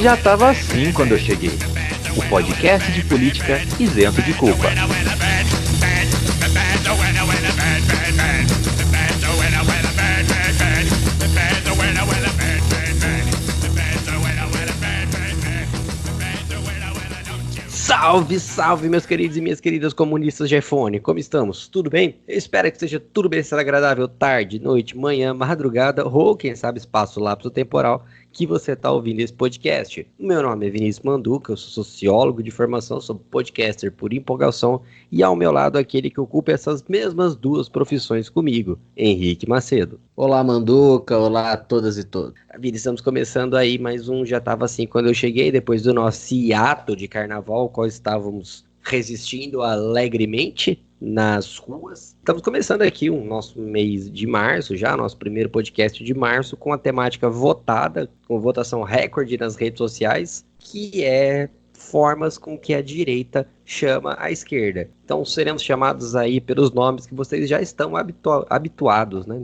Já tava assim quando eu cheguei. O podcast de política isento de culpa. Salve, salve, meus queridos e minhas queridas comunistas de iPhone, como estamos? Tudo bem? Eu espero que esteja tudo bem, será agradável tarde, noite, manhã, madrugada ou quem sabe espaço lapso temporal que você está ouvindo esse podcast. Meu nome é Vinícius Manduca, eu sou sociólogo de formação, sou podcaster por empolgação e ao meu lado aquele que ocupa essas mesmas duas profissões comigo, Henrique Macedo. Olá, Manduca, olá a todas e todos. Estamos começando aí mais um Já Tava Assim Quando Eu Cheguei, depois do nosso hiato de carnaval, ao qual estávamos resistindo alegremente nas ruas. Estamos começando aqui o nosso mês de março, já nosso primeiro podcast de março, com a temática votada, com votação recorde nas redes sociais, que é formas com que a direita chama a esquerda. Então seremos chamados aí pelos nomes que vocês já estão habituados, né?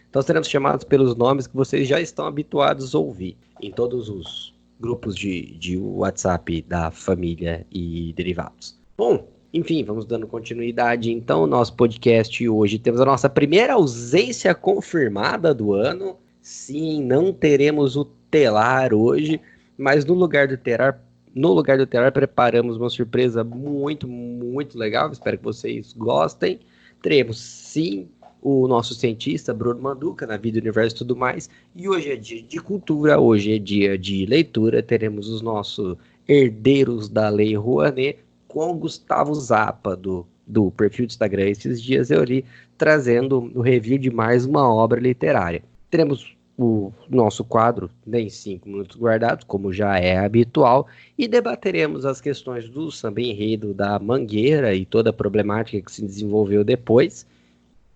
Então seremos chamados pelos nomes que vocês já estão habituados a ouvir em todos os grupos de WhatsApp da família e derivados. Bom, enfim, vamos dando continuidade então ao nosso podcast hoje. Temos a nossa primeira ausência confirmada do ano. Sim, não teremos o Telar hoje, mas no lugar do Telar preparamos uma surpresa muito, muito legal. Espero que vocês gostem. Teremos sim o nosso cientista Bruno Manduca na Vida, Universo e tudo mais. E hoje é dia de cultura, hoje é dia de leitura. Teremos os nossos herdeiros da Lei Rouanet com Gustavo Zappa do perfil do Instagram. Esses dias eu li trazendo o review de mais uma obra literária. Teremos o nosso quadro Nem 5 Minutos Guardados, como já é habitual, e debateremos as questões do samba enredo da Mangueira e toda a problemática que se desenvolveu depois.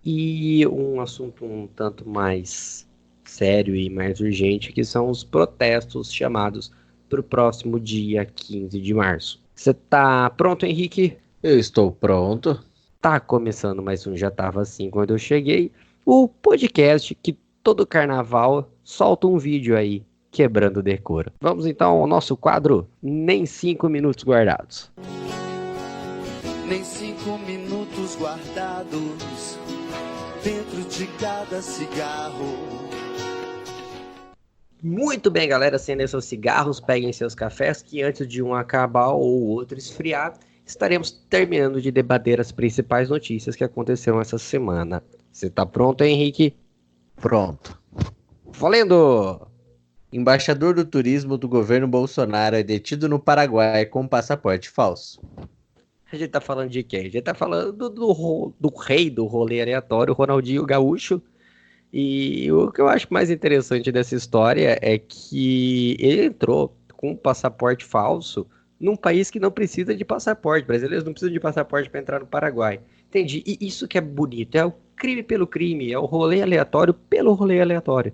E um assunto um tanto mais sério e mais urgente, que são os protestos chamados para o próximo dia 15 de março. Você tá pronto, Henrique? Eu estou pronto. Tá começando mais um Já Tava Assim Quando Eu Cheguei, o podcast que todo carnaval solta um vídeo aí, quebrando o decoro. Vamos então ao nosso quadro Nem 5 Minutos Guardados. Nem 5 minutos guardados dentro de cada cigarro. Muito bem, galera, acendem seus cigarros, peguem seus cafés, que antes de um acabar ou o outro esfriar, estaremos terminando de debater as principais notícias que aconteceram essa semana. Você tá pronto, Henrique? Pronto. Valendo! Embaixador do turismo do governo Bolsonaro é detido no Paraguai com passaporte falso. A gente tá falando de quem? A gente tá falando do rei do rolê aleatório, Ronaldinho Gaúcho. E o que eu acho mais interessante dessa história é que ele entrou com um passaporte falso num país que não precisa de passaporte. Brasileiros não precisam de passaporte para entrar no Paraguai. Entendi. E isso que é bonito. É o crime pelo crime. É o rolê aleatório pelo rolê aleatório.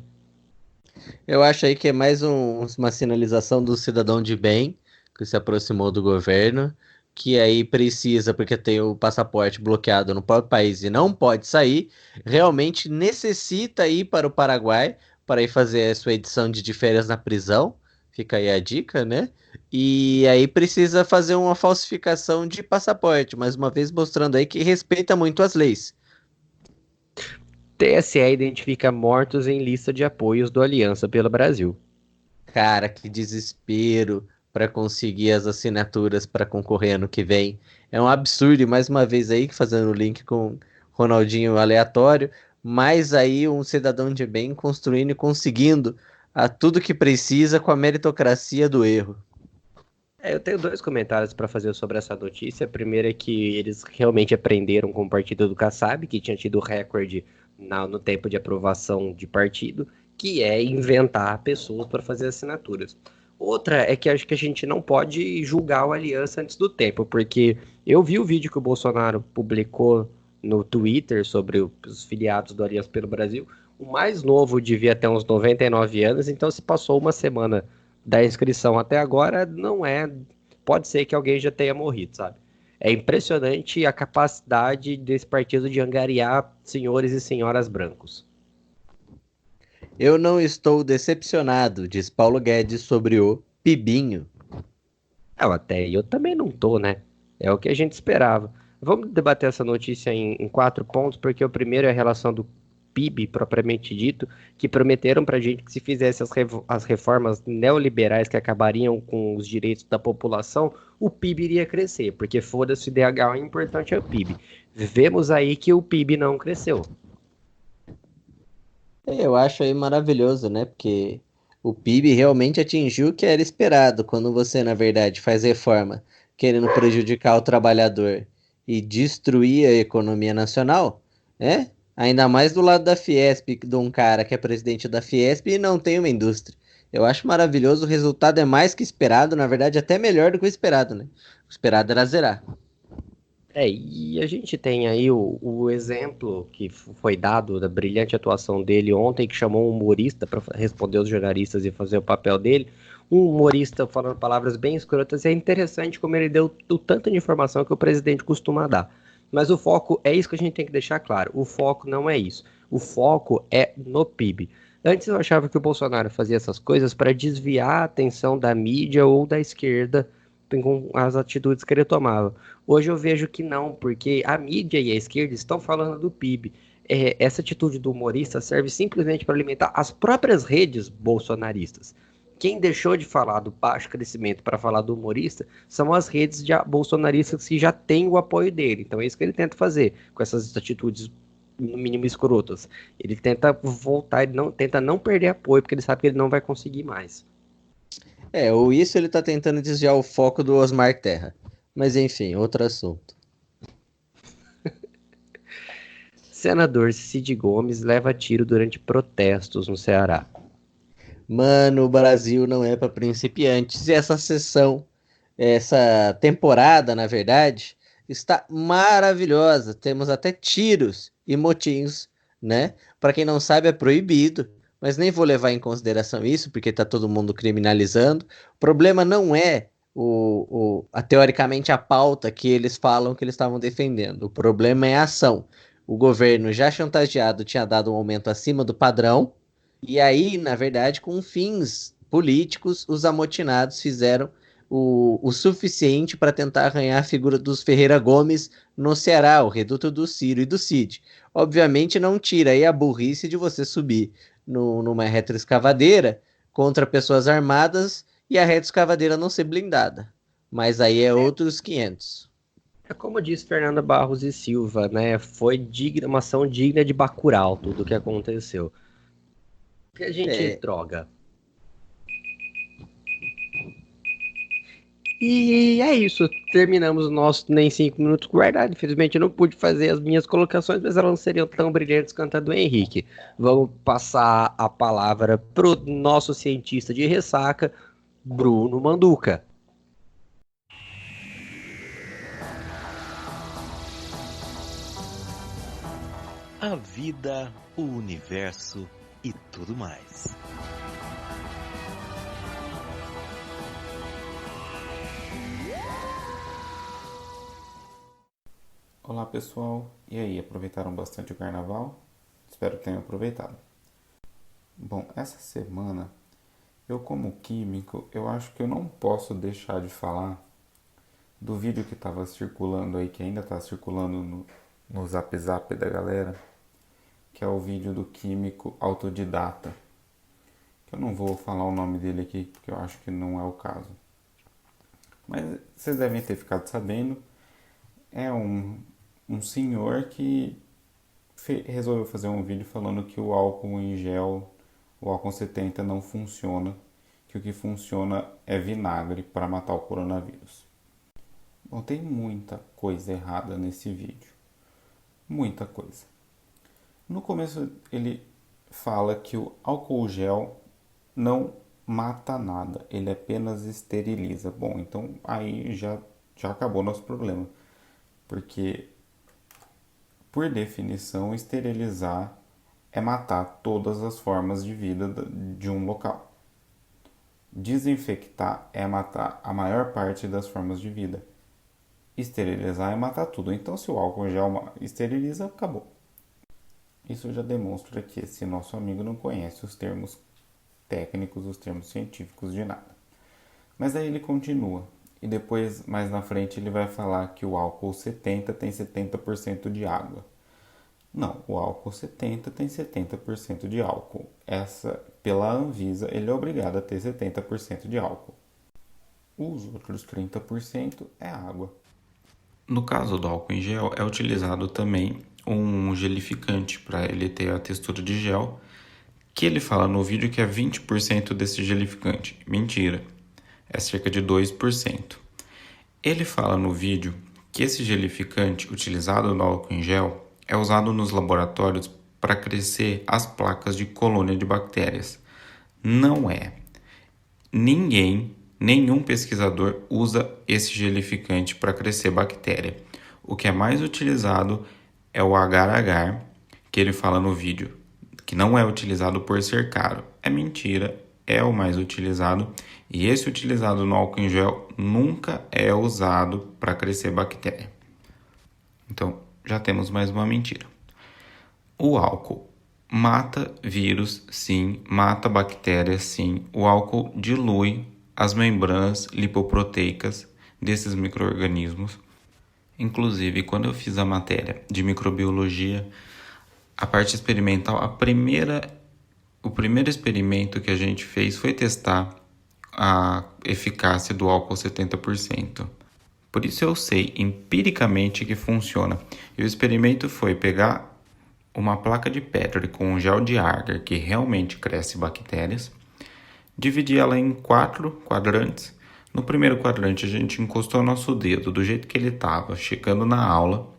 Eu acho aí que é mais uma sinalização do cidadão de bem que se aproximou do governo, que aí precisa, porque tem o passaporte bloqueado no próprio país e não pode sair, realmente necessita ir para o Paraguai para ir fazer a sua edição de férias na prisão, fica aí a dica, né? E aí precisa fazer uma falsificação de passaporte, mais uma vez mostrando aí que respeita muito as leis. TSE identifica mortos em lista de apoios do Aliança pelo Brasil. Cara, que desespero para conseguir as assinaturas para concorrer ano que vem. É um absurdo, e mais uma vez aí, fazendo o link com Ronaldinho aleatório, mas aí um cidadão de bem construindo e conseguindo tudo que precisa com a meritocracia do erro. Eu tenho dois comentários para fazer sobre essa notícia. Primeiro é que eles realmente aprenderam com o partido do Kassab, que tinha tido recorde no tempo de aprovação de partido, que é inventar pessoas para fazer assinaturas. Outra é que acho que a gente não pode julgar o Aliança antes do tempo, porque eu vi o vídeo que o Bolsonaro publicou no Twitter sobre os filiados do Aliança pelo Brasil. O mais novo devia ter uns 99 anos, então se passou uma semana da inscrição até agora, não é... Pode ser que alguém já tenha morrido, sabe? É impressionante a capacidade desse partido de angariar senhores e senhoras brancos. Eu não estou decepcionado, diz Paulo Guedes sobre o Pibinho. Até eu também não tô, né? É o que a gente esperava. Vamos debater essa notícia em 4 pontos, porque o primeiro é a relação do PIB, propriamente dito, que prometeram pra gente que se fizesse as reformas neoliberais que acabariam com os direitos da população, o PIB iria crescer, porque foda-se o IDH, o importante é o PIB. Vemos aí que o PIB não cresceu. Eu acho aí maravilhoso, né? Porque o PIB realmente atingiu o que era esperado quando você, na verdade, faz reforma querendo prejudicar o trabalhador e destruir a economia nacional, né? Ainda mais do lado da Fiesp, de um cara que é presidente da Fiesp e não tem uma indústria. Eu acho maravilhoso, o resultado é mais que esperado, na verdade, até melhor do que o esperado, né? O esperado era zerar. E a gente tem aí o exemplo que foi dado da brilhante atuação dele ontem, que chamou um humorista para responder aos jornalistas e fazer o papel dele. Um humorista falando palavras bem escrotas, e é interessante como ele deu o tanto de informação que o presidente costuma dar. Mas o foco é isso que a gente tem que deixar claro. O foco não é isso. O foco é no PIB. Antes eu achava que o Bolsonaro fazia essas coisas para desviar a atenção da mídia ou da esquerda com as atitudes que ele tomava. Hoje eu vejo que não, porque a mídia e a esquerda estão falando do PIB. Essa atitude do humorista serve simplesmente para alimentar as próprias redes bolsonaristas. Quem deixou de falar do baixo crescimento para falar do humorista são as redes bolsonaristas que já têm o apoio dele. Então é isso que ele tenta fazer com essas atitudes no mínimo escrotas. Ele tenta voltar, ele não, tenta não perder apoio, porque ele sabe que ele não vai conseguir mais. Ou isso ele tá tentando desviar o foco do Osmar Terra. Mas enfim, outro assunto. Senador Cid Gomes leva tiro durante protestos no Ceará. Mano, o Brasil não é para principiantes. E essa sessão, essa temporada, na verdade, está maravilhosa. Temos até tiros e motins, né? Para quem não sabe, é proibido, mas nem vou levar em consideração isso, porque tá todo mundo criminalizando. O problema não é teoricamente a pauta que eles falam que eles estavam defendendo. O problema é a ação. O governo já chantageado tinha dado um aumento acima do padrão e aí, na verdade, com fins políticos, os amotinados fizeram o suficiente para tentar arranhar a figura dos Ferreira Gomes no Ceará, o reduto do Ciro e do Cid. Obviamente não tira aí a burrice de você subir numa retroescavadeira contra pessoas armadas e a retroescavadeira não ser blindada. Mas aí é outros 500. É como diz Fernanda Barros e Silva, né? Foi uma ação digna de Bacurau, tudo o que aconteceu. Que a gente É, droga. E é isso. Terminamos o nosso nem 5 minutos guardado. Infelizmente eu não pude fazer as minhas colocações, mas elas não seriam tão brilhantes quanto a do Henrique. Vamos passar a palavra pro nosso cientista de ressaca, Bruno Manduca. A vida, o universo e tudo mais. Olá pessoal, e aí, aproveitaram bastante o carnaval? Espero que tenham aproveitado. Bom, essa semana, eu como químico, eu acho que eu não posso deixar de falar do vídeo que estava circulando aí, que ainda está circulando no Zap Zap da galera, que é o vídeo do químico autodidata. Que eu não vou falar o nome dele aqui, porque eu acho que não é o caso. Mas vocês devem ter ficado sabendo, é um senhor que resolveu fazer um vídeo falando que o álcool em gel, o álcool 70 não funciona, que o que funciona é vinagre para matar o coronavírus. Bom, tem muita coisa errada nesse vídeo. Muita coisa. No começo ele fala que o álcool gel não mata nada, ele apenas esteriliza. Bom, então aí já acabou nosso problema. Porque, por definição, esterilizar é matar todas as formas de vida de um local. Desinfectar é matar a maior parte das formas de vida. Esterilizar é matar tudo. Então, se o álcool gel esteriliza, acabou. Isso já demonstra que esse nosso amigo não conhece os termos técnicos, os termos científicos de nada. Mas aí ele continua. E depois, mais na frente, ele vai falar que o álcool 70 tem 70% de água. Não, o álcool 70 tem 70% de álcool. Pela Anvisa, ele é obrigado a ter 70% de álcool. Os outros 30% é água. No caso do álcool em gel, é utilizado também um gelificante para ele ter a textura de gel, que ele fala no vídeo que é 20% desse gelificante. Mentira, é cerca de 2%. Ele fala no vídeo que esse gelificante utilizado no álcool em gel é usado nos laboratórios para crescer as placas de colônia de bactérias. Não é. Nenhum pesquisador usa esse gelificante para crescer bactéria. O que é mais utilizado é o agar-agar, que ele fala no vídeo, que não é utilizado por ser caro. É mentira, é o mais utilizado. E esse utilizado no álcool em gel nunca é usado para crescer bactéria. Então, já temos mais uma mentira. O álcool mata vírus, sim. Mata bactérias, sim. O álcool dilui as membranas lipoproteicas desses micro-organismos. Inclusive, quando eu fiz a matéria de microbiologia, a parte experimental, o primeiro experimento que a gente fez foi testar a eficácia do álcool 70%. Por isso eu sei empiricamente que funciona. E o experimento foi pegar uma placa de Petri com um gel de agar que realmente cresce bactérias, dividir ela em 4 quadrantes. No primeiro quadrante a gente encostou nosso dedo do jeito que ele estava, chegando na aula.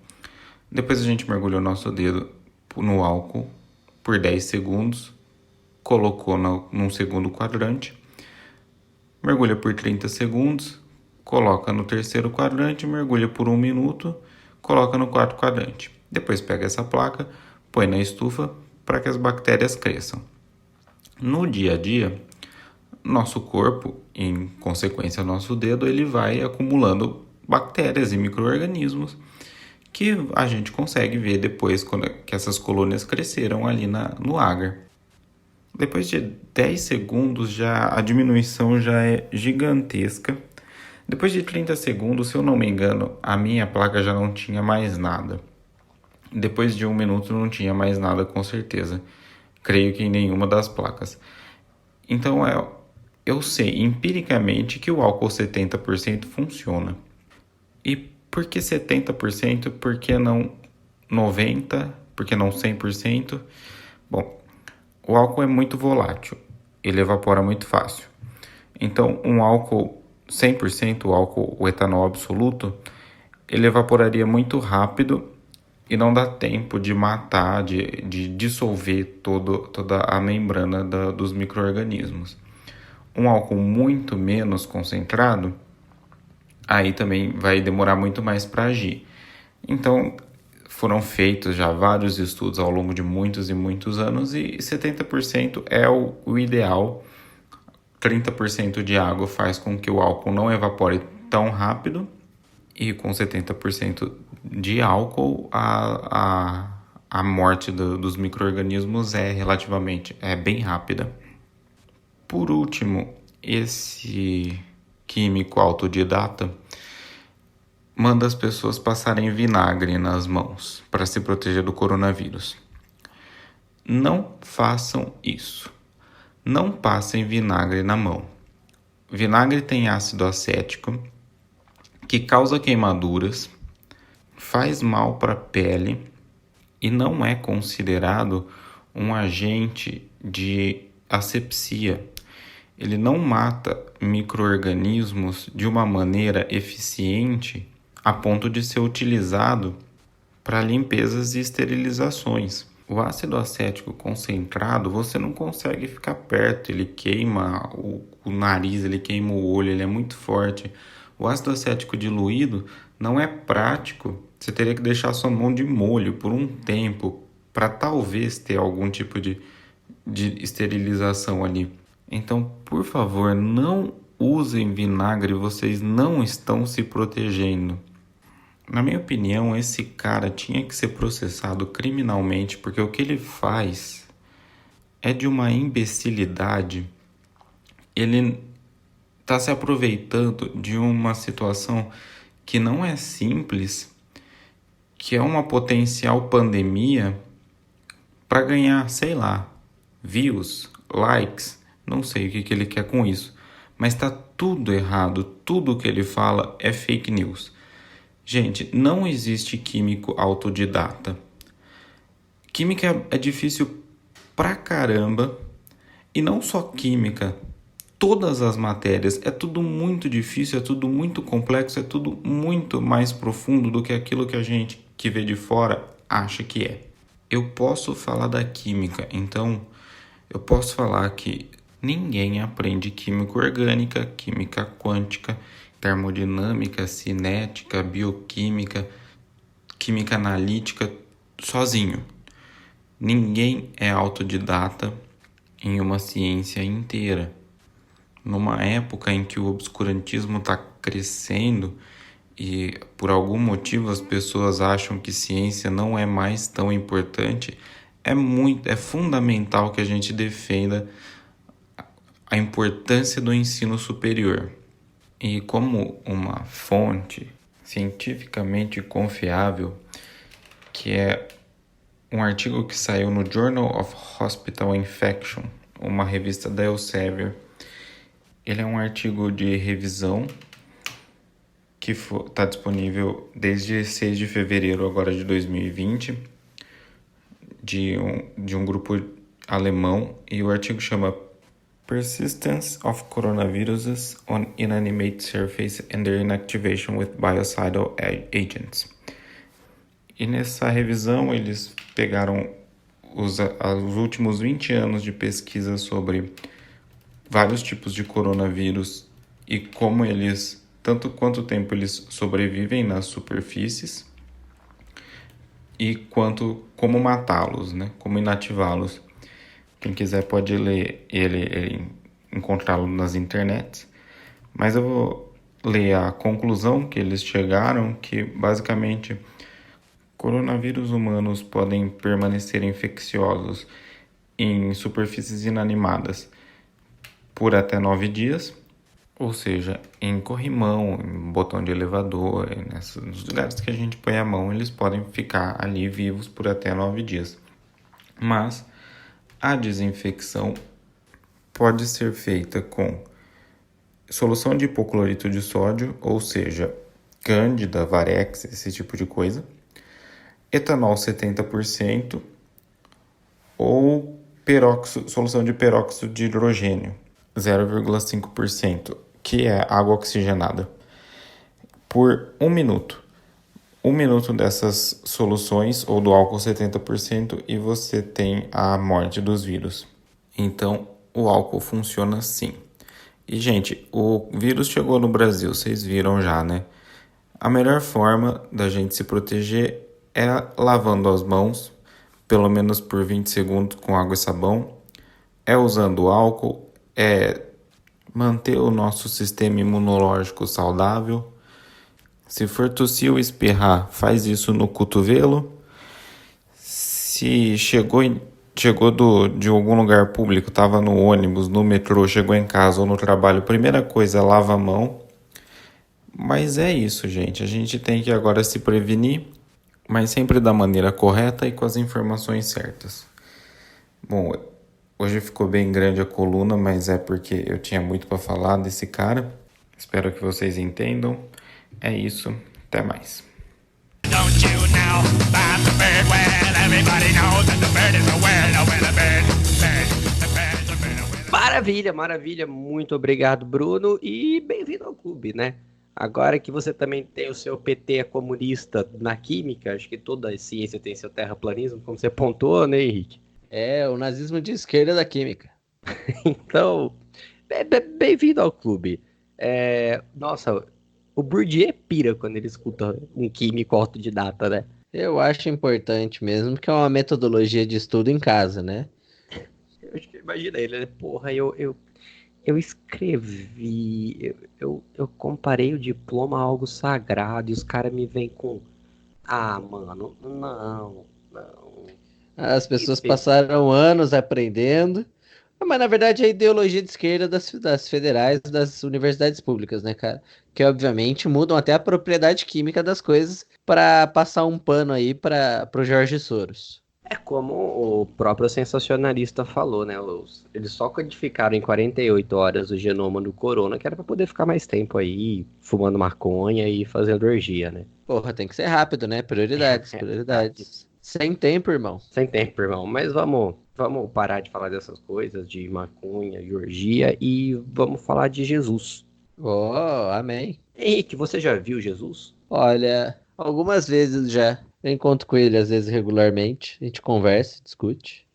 Depois a gente mergulhou nosso dedo no álcool por 10 segundos, colocou num segundo quadrante, mergulha por 30 segundos, coloca no terceiro quadrante, mergulha por 1 minuto, coloca no quarto quadrante. Depois pega essa placa, põe na estufa para que as bactérias cresçam. No dia a dia, nosso corpo, em consequência nosso dedo, ele vai acumulando bactérias e micro-organismos que a gente consegue ver depois que essas colônias cresceram ali no agar. Depois de 10 segundos, a diminuição já é gigantesca. Depois de 30 segundos, se eu não me engano, a minha placa já não tinha mais nada. Depois de 1 minuto não tinha mais nada, com certeza. Creio que em nenhuma das placas. Então eu sei empiricamente que o álcool 70% funciona. E por que 70%? Por que não 90%? Por que não 100%? Bom, o álcool é muito volátil. Ele evapora muito fácil. Então, um álcool 100%, o etanol absoluto, ele evaporaria muito rápido e não dá tempo de matar, de dissolver toda a membrana dos micro-organismos. Um álcool muito menos concentrado, aí também vai demorar muito mais para agir. Então, foram feitos já vários estudos ao longo de muitos e muitos anos e 70% é o ideal. 30% de água faz com que o álcool não evapore tão rápido e com 70% de álcool a morte dos micro-organismos é bem rápida. Por último, esse químico autodidata manda as pessoas passarem vinagre nas mãos para se proteger do coronavírus. Não façam isso. Não passem vinagre na mão. Vinagre tem ácido acético, que causa queimaduras, faz mal para a pele e não é considerado um agente de asepsia. Ele não mata micro-organismos de uma maneira eficiente a ponto de ser utilizado para limpezas e esterilizações. O ácido acético concentrado, você não consegue ficar perto, ele queima o nariz, ele queima o olho, ele é muito forte. O ácido acético diluído não é prático, você teria que deixar sua mão de molho por um tempo para talvez ter algum tipo de esterilização ali. Então, por favor, não usem vinagre, vocês não estão se protegendo. Na minha opinião, esse cara tinha que ser processado criminalmente, porque o que ele faz é de uma imbecilidade. Ele está se aproveitando de uma situação que não é simples, que é uma potencial pandemia, para ganhar, sei lá, views, likes, não sei o que ele quer com isso. Mas está tudo errado, tudo que ele fala é fake news. Gente, não existe químico autodidata. Química é difícil pra caramba, e não só química, todas as matérias, é tudo muito difícil, é tudo muito complexo, é tudo muito mais profundo do que aquilo que a gente que vê de fora acha que é. Eu posso falar da química, então eu posso falar que ninguém aprende química orgânica, química quântica, termodinâmica, cinética, bioquímica, química analítica sozinho. Ninguém é autodidata em uma ciência inteira. Numa época em que o obscurantismo está crescendo e por algum motivo as pessoas acham que ciência não é mais tão importante, é fundamental que a gente defenda a importância do ensino superior. E como uma fonte cientificamente confiável, que é um artigo que saiu no Journal of Hospital Infection, uma revista da Elsevier. Ele é um artigo de revisão que está disponível desde 6 de fevereiro agora de 2020, de um grupo alemão, e o artigo chama Persistence of Coronaviruses on Inanimate Surface and Their Inactivation with Biocidal Agents. E nessa revisão eles pegaram os últimos 20 anos de pesquisa sobre vários tipos de coronavírus e como eles, quanto tempo eles sobrevivem nas superfícies e como matá-los, né? Como inativá-los. Quem quiser pode ler ele encontrá-lo nas internets, mas eu vou ler a conclusão que eles chegaram, que basicamente coronavírus humanos podem permanecer infecciosos em superfícies inanimadas por até 9 dias, ou seja, em corrimão, em botão de elevador, nos lugares que a gente põe a mão, eles podem ficar ali vivos por até 9 dias. Mas a desinfecção pode ser feita com solução de hipoclorito de sódio, ou seja, Cândida, Varex, esse tipo de coisa, etanol 70% ou solução de peróxido de hidrogênio 0,5%, que é água oxigenada, por 1 minuto. 1 minuto dessas soluções ou do álcool 70% e você tem a morte dos vírus. Então, o álcool funciona assim. E, gente, o vírus chegou no Brasil, vocês viram já, né? A melhor forma da gente se proteger é lavando as mãos, pelo menos por 20 segundos com água e sabão, é usando álcool, é manter o nosso sistema imunológico saudável. Se for tossir ou espirrar, faz isso no cotovelo. Se chegou de algum lugar público, estava no ônibus, no metrô, chegou em casa ou no trabalho, primeira coisa, lava a mão. Mas é isso, gente. A gente tem que agora se prevenir, mas sempre da maneira correta e com as informações certas. Bom, hoje ficou bem grande a coluna, mas é porque eu tinha muito para falar desse cara. Espero que vocês entendam. É isso, até mais. Maravilha, maravilha. Muito obrigado, Bruno, e bem-vindo ao clube, né? Agora que você também tem o seu PT comunista na química, acho que toda a ciência tem seu terraplanismo, como você pontuou, né, Henrique? É, o nazismo de esquerda da química. Então, bem-vindo ao clube. Nossa, o Bourdieu pira quando ele escuta um químico autodidata, né? Eu acho importante mesmo, porque é uma metodologia de estudo em casa, né? Eu acho que imagina ele, né? Porra, eu eu escrevi, eu comparei o diploma a algo sagrado e os caras me vêm com, mano, não. As E pessoas passaram anos aprendendo. Mas na verdade é a ideologia de esquerda das federais, das universidades públicas, né, cara? Que obviamente mudam até a propriedade química das coisas para passar um pano aí para pro Jorge Soros. É como o próprio sensacionalista falou, né? Eles só codificaram em 48 horas o genoma do corona, que era para poder ficar mais tempo aí fumando maconha e fazendo orgia, né? Porra, tem que ser rápido, né? Prioridades, prioridades. Sem tempo, irmão. Sem tempo, irmão. Mas vamos parar de falar dessas coisas, de maconha, de orgia, e vamos falar de Jesus. Oh, amém. Henrique, você já viu Jesus? Olha, algumas vezes já. Eu encontro com ele, às vezes regularmente. A gente conversa, discute.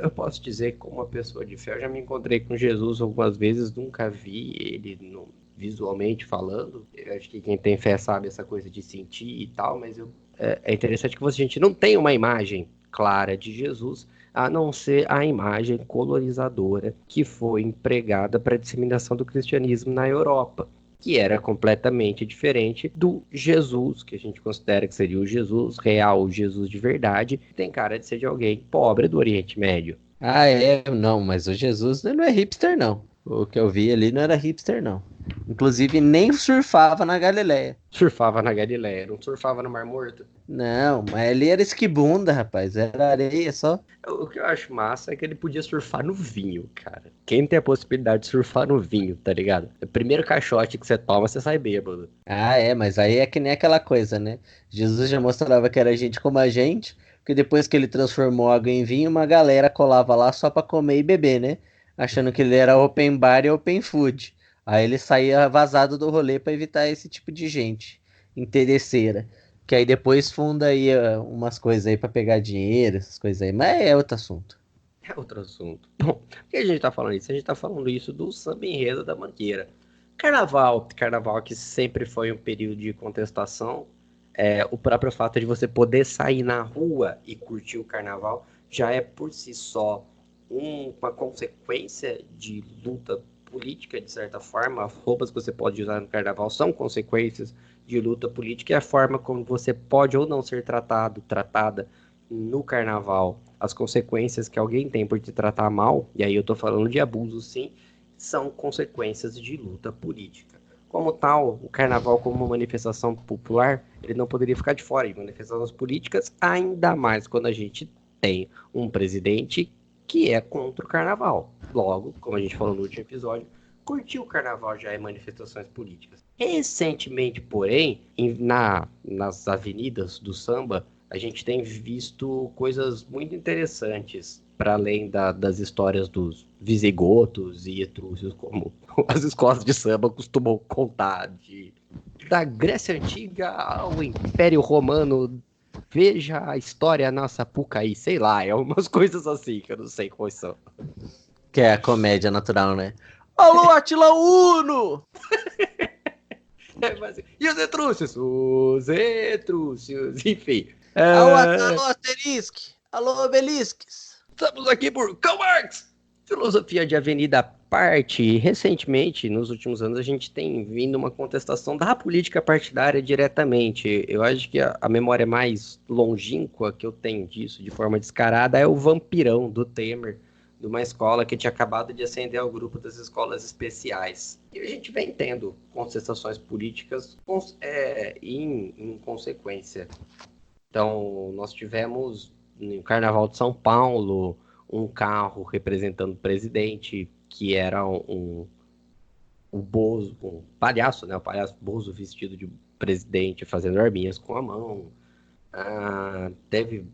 Eu posso dizer que como uma pessoa de fé, eu já me encontrei com Jesus algumas vezes, nunca vi ele visualmente falando. Eu acho que quem tem fé sabe essa coisa de sentir e tal, mas é interessante que a gente não tem uma imagem clara de Jesus, a não ser a imagem colorizadora que foi empregada para a disseminação do cristianismo na Europa, que era completamente diferente do Jesus, que a gente considera que seria o Jesus real, o Jesus de verdade, tem cara de ser de alguém pobre do Oriente Médio. Ah, é? Não, mas o Jesus não é hipster, não. O que eu vi ali não era hipster, não. Inclusive, nem surfava na Galileia. Surfava na Galileia, não surfava no Mar Morto. Não, mas ali era esquibunda, rapaz. Era areia só. O que eu acho massa é que ele podia surfar no vinho, cara. Quem tem a possibilidade de surfar no vinho, tá ligado? O primeiro caixote que você toma, você sai bêbado. Ah, é, mas aí é que nem aquela coisa, né? Jesus já mostrava que era gente como a gente, porque depois que ele transformou água em vinho, uma galera colava lá só pra comer e beber, né? Achando que ele era open bar e open food. Aí ele saía vazado do rolê pra evitar esse tipo de gente interesseira. Que aí depois funda aí umas coisas aí pra pegar dinheiro, essas coisas aí. Mas é outro assunto. É outro assunto. Bom, por que a gente tá falando isso? A gente tá falando isso do samba enredo da Mangueira. Carnaval que sempre foi um período de contestação. O próprio fato de você poder sair na rua e curtir o carnaval já é por si só uma consequência de luta política, de certa forma. As roupas que você pode usar no carnaval são consequências de luta política e a forma como você pode ou não ser tratada no carnaval, as consequências que alguém tem por te tratar mal, e aí eu tô falando de abuso sim, são consequências de luta política. Como tal, o carnaval como uma manifestação popular, ele não poderia ficar de fora de manifestações políticas, ainda mais quando a gente tem um presidente que é contra o carnaval. Logo, como a gente falou no último episódio, curtir o carnaval já é manifestações políticas. Recentemente, porém, nas avenidas do samba, a gente tem visto coisas muito interessantes, para além das histórias dos visigotos e etrúscios, como as escolas de samba costumam contar, da Grécia Antiga ao Império Romano. Veja a história na Sapucaí, sei lá, é umas coisas assim que eu não sei quais são. Que é a comédia natural, né? Alô, Atila Uno! E os etrúscios? Os etrúscios, enfim. Alô, Asterisque! Alô, Obelisques! Estamos aqui por Karl Marx! Filosofia de avenida à parte. Recentemente, nos últimos anos, a gente tem vindo uma contestação da política partidária diretamente. Eu acho que a memória mais longínqua que eu tenho disso, de forma descarada, é o Vampirão, do Temer, de uma escola que tinha acabado de ascender ao grupo das escolas especiais. E a gente vem tendo contestações políticas em consequência. Então, nós tivemos no Carnaval de São Paulo um carro representando o presidente, que era um Bozo, um palhaço, né? O palhaço Bozo vestido de presidente, fazendo arminhas com a mão. Teve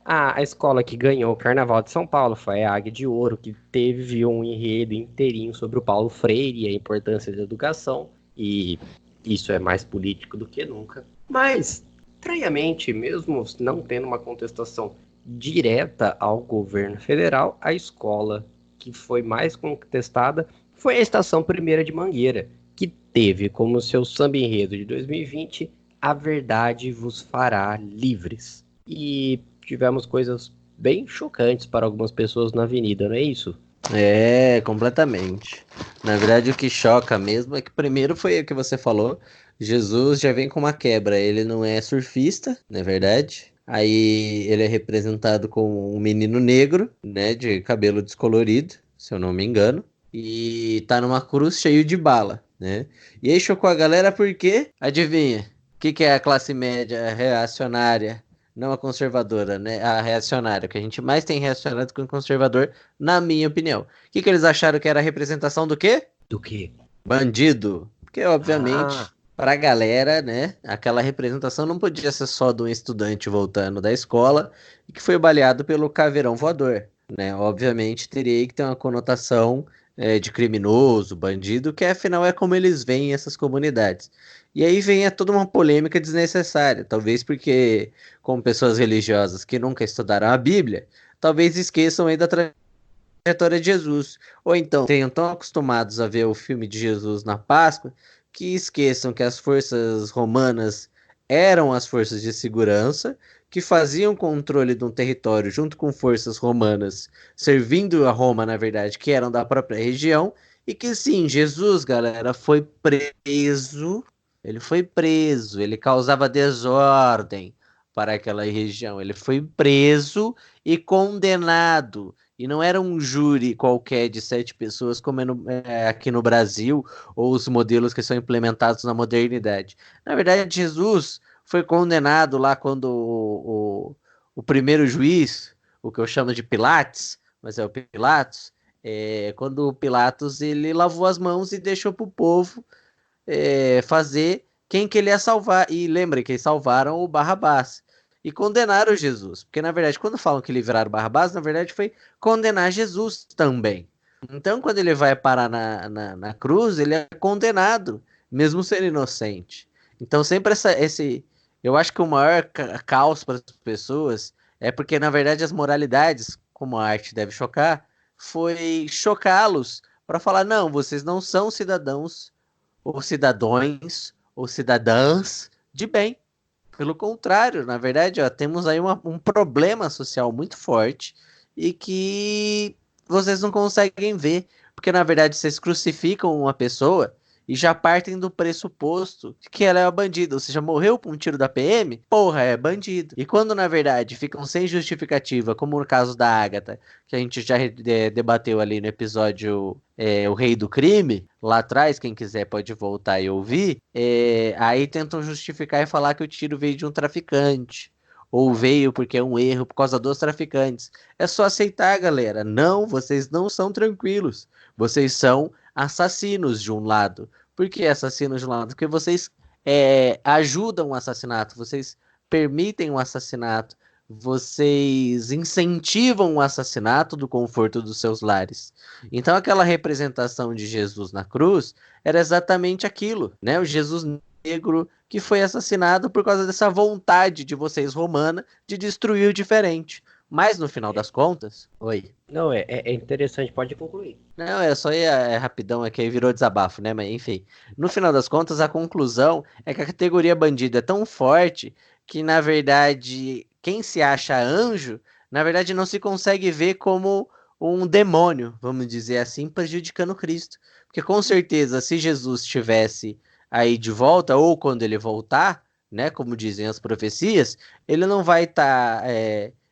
a escola que ganhou o Carnaval de São Paulo foi a Águia de Ouro, que teve um enredo inteirinho sobre o Paulo Freire e a importância da educação, e isso é mais político do que nunca. Mas, estranhamente, mesmo não tendo uma contestação direta ao governo federal, a escola que foi mais contestada foi a Estação Primeira de Mangueira, que teve como seu samba enredo de 2020 A Verdade Vos Fará Livres. E tivemos coisas bem chocantes para algumas pessoas na avenida, não é isso? É, completamente. Na verdade, o que choca mesmo é que primeiro foi o que você falou. Jesus já vem com uma quebra. Ele não é surfista, na verdade. Aí ele é representado como um menino negro, né, de cabelo descolorido, se eu não me engano, e tá numa cruz cheio de bala, né? E aí chocou a galera porque, adivinha? O que que é a classe média reacionária? Não a conservadora, né? A reacionária. O que a gente mais tem reacionário com conservador, na minha opinião. O que que eles acharam que era a representação do quê? Do quê? Bandido. Porque, obviamente, Ah, pra galera, né? Aquela representação não podia ser só de um estudante voltando da escola e que foi baleado pelo caveirão voador, né? Obviamente, teria que ter uma conotação de criminoso, bandido, que afinal é como eles veem essas comunidades. E aí vem toda uma polêmica desnecessária, talvez porque, como pessoas religiosas que nunca estudaram a Bíblia, talvez esqueçam aí da trajetória de Jesus. Ou então tenham tão acostumados a ver o filme de Jesus na Páscoa que esqueçam que as forças romanas eram as forças de segurança que faziam controle de um território junto com forças romanas, servindo a Roma, na verdade, que eram da própria região, e que sim, Jesus, galera, foi preso. Ele foi preso, ele causava desordem para aquela região. Ele foi preso e condenado. E não era um júri qualquer de 7 pessoas, como aqui no Brasil, ou os modelos que são implementados na modernidade. Na verdade, Jesus foi condenado lá quando o primeiro juiz, o que eu chamo de Pilates, mas é o Pilatos, quando o Pilatos ele lavou as mãos e deixou para o povo fazer quem que ele ia salvar. E lembre que eles salvaram o Barrabás. E condenaram Jesus. Porque, na verdade, quando falam que livraram Barrabás, na verdade foi condenar Jesus também. Então, quando ele vai parar na cruz, ele é condenado, mesmo sendo inocente. Então, sempre esse. Eu acho que o maior caos para as pessoas é porque, na verdade, as moralidades, como a arte deve chocar, foi chocá-los para falar: não, vocês não são cidadãos ou cidadãos ou cidadãs de bem. Pelo contrário, na verdade, ó, temos aí um problema social muito forte e que vocês não conseguem ver, porque na verdade vocês crucificam uma pessoa e já partem do pressuposto que ela é uma bandida, ou seja, morreu por um tiro da PM, porra, é bandido. E quando na verdade ficam sem justificativa, como no caso da Agatha, que a gente já debateu ali no episódio O Rei do Crime, lá atrás, quem quiser pode voltar e ouvir, aí tentam justificar e falar que o tiro veio de um traficante, ou veio porque é um erro por causa dos traficantes. É só aceitar, galera. Não, vocês não são tranquilos. Vocês são assassinos de um lado. Por que assassinos de um lado? Porque vocês ajudam o assassinato, vocês permitem o assassinato, vocês incentivam o assassinato do conforto dos seus lares. Então aquela representação de Jesus na cruz era exatamente aquilo, né? O Jesus negro que foi assassinado por causa dessa vontade de vocês romana de destruir o diferente. Mas no final das contas, oi. não, é interessante, pode concluir. Não, só rapidão aqui, aí virou desabafo, né? Mas enfim, no final das contas, a conclusão é que a categoria bandido é tão forte que, na verdade, quem se acha anjo, na verdade, não se consegue ver como um demônio, vamos dizer assim, prejudicando Cristo. Porque com certeza, se Jesus estivesse aí de volta, ou quando ele voltar, né? Como dizem as profecias, ele não vai estar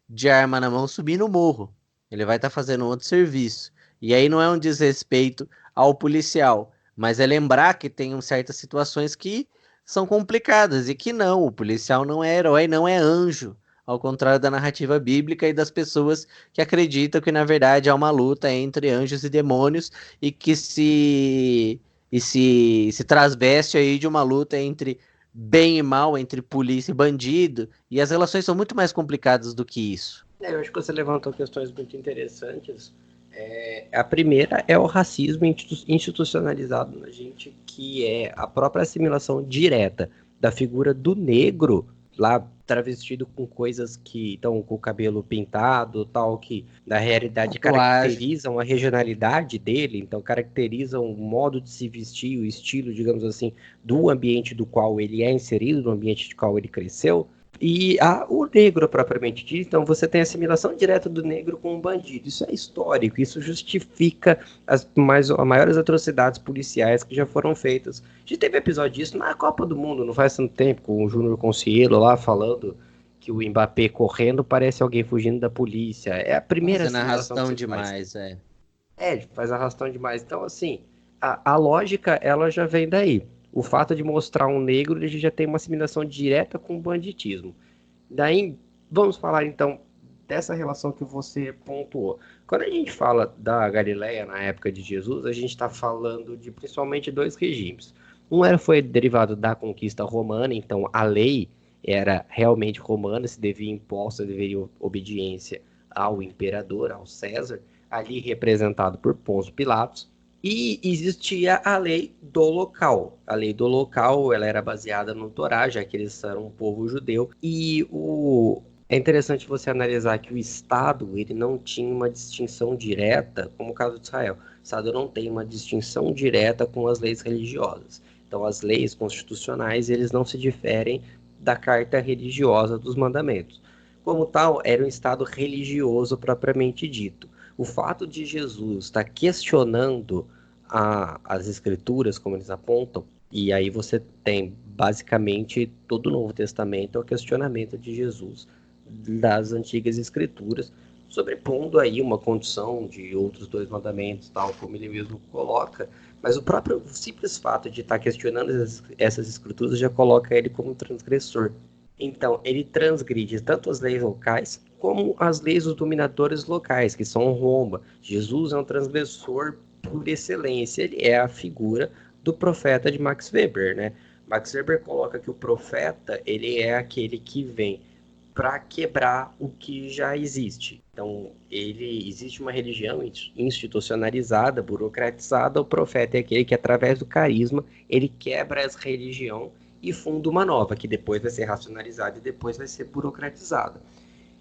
de arma na mão subindo o morro. Ele vai estar fazendo outro serviço. E aí não é um desrespeito ao policial, mas é lembrar que tem certas situações que são complicadas e que não, o policial não é herói, não é anjo, ao contrário da narrativa bíblica e das pessoas que acreditam que na verdade há uma luta entre anjos e demônios e que se transveste aí de uma luta entre bem e mal, entre polícia e bandido, e as relações são muito mais complicadas do que isso. Eu acho que você levantou questões muito interessantes. A primeira é o racismo institucionalizado na gente, que é a própria assimilação direta da figura do negro, lá travestido com coisas que estão com o cabelo pintado, tal, que na realidade caracterizam a regionalidade dele, então caracterizam o modo de se vestir, o estilo, digamos assim, do ambiente do qual ele é inserido, do ambiente do qual ele cresceu. E o negro propriamente dito, então você tem a assimilação direta do negro com o bandido. Isso é histórico, isso justifica as maiores atrocidades policiais que já foram feitas. A gente teve episódio disso na Copa do Mundo, não faz tanto tempo, com o Júnior Consielo lá falando que o Mbappé correndo parece alguém fugindo da polícia. É a primeira Fazendo assimilação arrastão que se faz. demais, é. Faz arrastão demais. Então, assim, a lógica, ela já vem daí. O fato de mostrar um negro, ele já tem uma assimilação direta com o banditismo. Daí, vamos falar, então, dessa relação que você pontuou. Quando a gente fala da Galileia na época de Jesus, a gente está falando de principalmente dois regimes. Foi derivado da conquista romana, então a lei era realmente romana, se devia imposta, deveria obediência ao imperador, ao César, ali representado por Pôncio Pilatos, e existia a lei do local. A lei do local, ela era baseada no Torá, já que eles eram um povo judeu, e é interessante você analisar que o Estado, ele não tinha uma distinção direta, como o caso de Israel. O Estado não tem uma distinção direta com as leis religiosas. Então, as leis constitucionais, eles não se diferem da carta religiosa dos mandamentos. Como tal, era um Estado religioso propriamente dito. O fato de Jesus estar questionando as escrituras, como eles apontam, e aí você tem basicamente todo o Novo Testamento é o questionamento de Jesus das antigas escrituras, sobrepondo aí uma condição de outros dois mandamentos, tal como ele mesmo coloca, mas o próprio simples fato de estar questionando essas escrituras já coloca ele como transgressor. Então, ele transgride tanto as leis locais como as leis dos dominadores locais, que são Roma. Jesus é um transgressor por excelência, ele é a figura do profeta de Max Weber, né? Max Weber coloca que o profeta, ele é aquele que vem para quebrar o que já existe. Então, existe uma religião institucionalizada, burocratizada, o profeta é aquele que, através do carisma, ele quebra essa religião e funda uma nova, que depois vai ser racionalizada e depois vai ser burocratizada.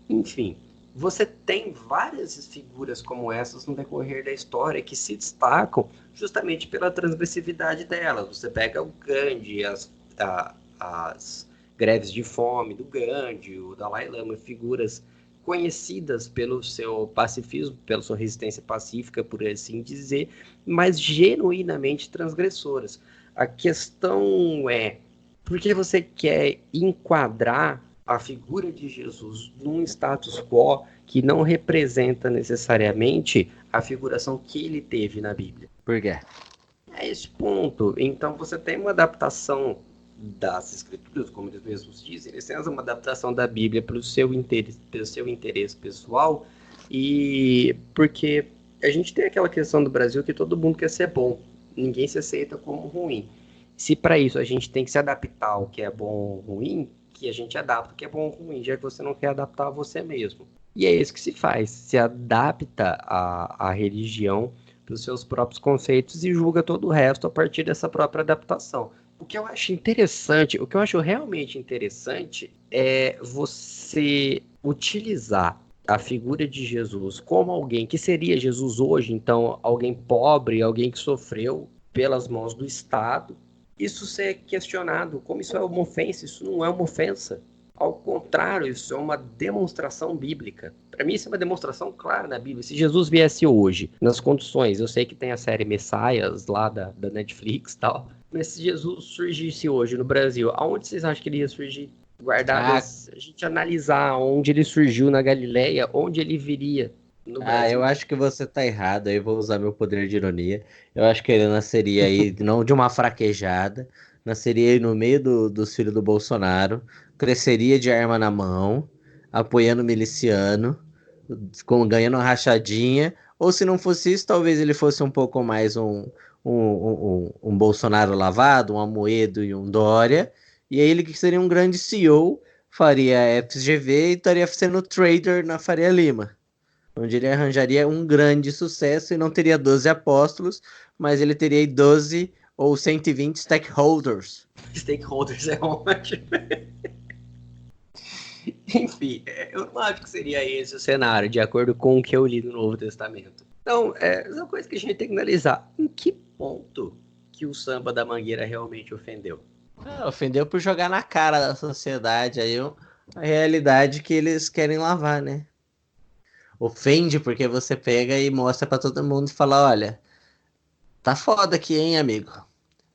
Enfim, você tem várias figuras como essas no decorrer da história que se destacam justamente pela transgressividade delas. Você pega o Gandhi, as greves de fome do Gandhi, o Dalai Lama, figuras conhecidas pelo seu pacifismo, pela sua resistência pacífica, por assim dizer, mas genuinamente transgressoras. A questão é, por que você quer enquadrar a figura de Jesus num status quo que não representa necessariamente a figuração que ele teve na Bíblia? Por quê? É esse ponto. Então você tem uma adaptação das escrituras, como eles mesmos dizem, eles têm uma adaptação da Bíblia pelo seu interesse pessoal, e porque a gente tem aquela questão do Brasil que todo mundo quer ser bom, ninguém se aceita como ruim. Se para isso a gente tem que se adaptar ao que é bom ou ruim, que a gente adapta o que é bom ou ruim, já que você não quer adaptar a você mesmo. E é isso que se faz, se adapta à religião pelos seus próprios conceitos e julga todo o resto a partir dessa própria adaptação. O que eu acho interessante, o que eu acho realmente interessante é você utilizar a figura de Jesus como alguém que seria Jesus hoje, então alguém pobre, alguém que sofreu pelas mãos do Estado. Isso ser questionado, como isso é uma ofensa, isso não é uma ofensa. Ao contrário, isso é uma demonstração bíblica. Para mim, isso é uma demonstração clara na Bíblia. Se Jesus viesse hoje, nas condições, eu sei que tem a série Messias lá da Netflix e tal, mas se Jesus surgisse hoje no Brasil, aonde vocês acham que ele ia surgir? Guardadas, a gente analisar onde ele surgiu na Galileia, onde ele viria no Brasil. Eu acho que você tá errado, aí vou usar meu poder de ironia. Eu acho que ele nasceria aí, não de uma fraquejada, nasceria aí no meio dos filhos do Bolsonaro, cresceria de arma na mão, apoiando o miliciano, ganhando uma rachadinha, ou se não fosse isso, talvez ele fosse um pouco mais um Bolsonaro lavado, um Amoedo e um Dória, e aí ele que seria um grande CEO, faria FGV e estaria sendo trader na Faria Lima, onde ele arranjaria um grande sucesso e não teria 12 apóstolos, mas ele teria aí 12 ou 120 stakeholders. Stakeholders é ótimo. Enfim, eu não acho que seria esse o cenário, de acordo com o que eu li no Novo Testamento. Então, é uma coisa que a gente tem que analisar. Em que ponto que o samba da Mangueira realmente ofendeu? Ofendeu por jogar na cara da sociedade aí a realidade que eles querem lavar, né? Ofende porque você pega e mostra pra todo mundo e fala, olha, tá foda aqui, hein, amigo?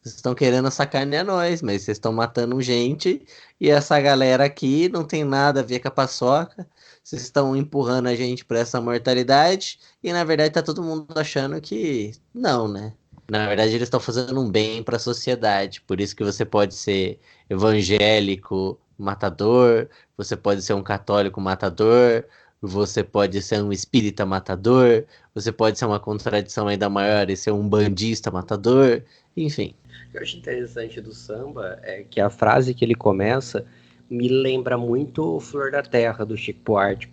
Vocês estão querendo sacanear nós, mas vocês estão matando gente e essa galera aqui não tem nada a ver com a paçoca. Vocês estão empurrando a gente pra essa mortalidade e na verdade tá todo mundo achando que não, né? Na verdade eles estão fazendo um bem pra sociedade. Por isso que você pode ser evangélico matador, você pode ser um católico matador, você pode ser um espírita matador, você pode ser uma contradição ainda maior e ser um bandista matador, enfim. O que eu acho interessante do samba é que a frase que ele começa me lembra muito Flor da Terra, do Chico Buarque,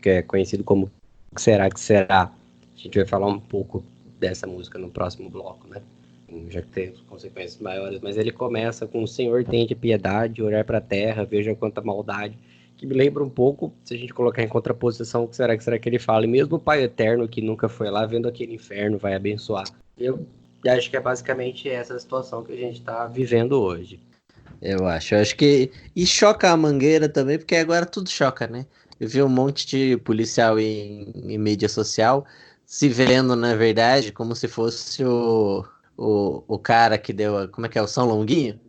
que é conhecido como O que Será Que Será. A gente vai falar um pouco dessa música no próximo bloco, né? Já que tem consequências maiores, mas ele começa com: o Senhor tende piedade, olhar para a terra, veja quanta maldade, que me lembra um pouco, se a gente colocar em contraposição, o que será que ele fala? E mesmo o Pai Eterno, que nunca foi lá, vendo aquele inferno, vai abençoar. Eu acho que é basicamente essa situação que a gente está vivendo hoje. Eu acho que... E choca a Mangueira também, porque agora tudo choca, né? Eu vi um monte de policial em mídia social se vendo, na verdade, como se fosse o cara que deu... Como é que é? O São Longuinho?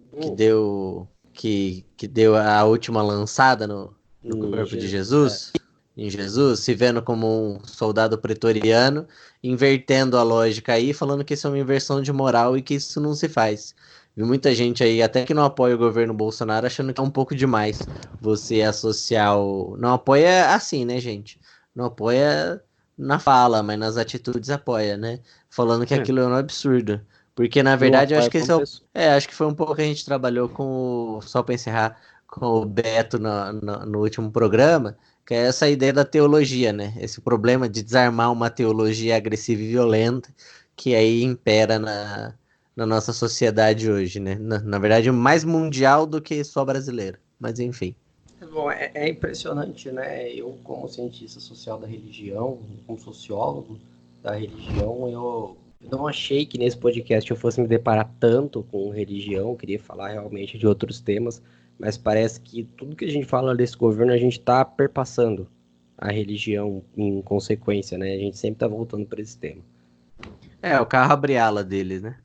Que deu a última lançada no corpo de Jesus. Em Jesus, se vendo como um soldado pretoriano, invertendo a lógica aí, falando que isso é uma inversão de moral e que isso não se faz. Vi muita gente aí, até que não apoia o governo Bolsonaro, achando que é um pouco demais você associar o... Não apoia assim, né, gente? Não apoia na fala, mas nas atitudes apoia, né? Falando que aquilo é um absurdo. Porque, na verdade, eu acho que esse acho que foi um pouco que a gente trabalhou com só para encerrar, com o Beto no último programa, que é essa ideia da teologia, né? Esse problema de desarmar uma teologia agressiva e violenta que aí impera na nossa sociedade hoje, né? Na verdade, mais mundial do que só brasileira. Mas, enfim. Bom, é impressionante, né? Eu, como cientista social da religião, como sociólogo da religião, eu não achei que nesse podcast eu fosse me deparar tanto com religião. Eu queria falar realmente de outros temas, mas parece que tudo que a gente fala desse governo, a gente está perpassando a religião em consequência, né? A gente sempre está voltando para esse tema. É o carro abre ala deles, né?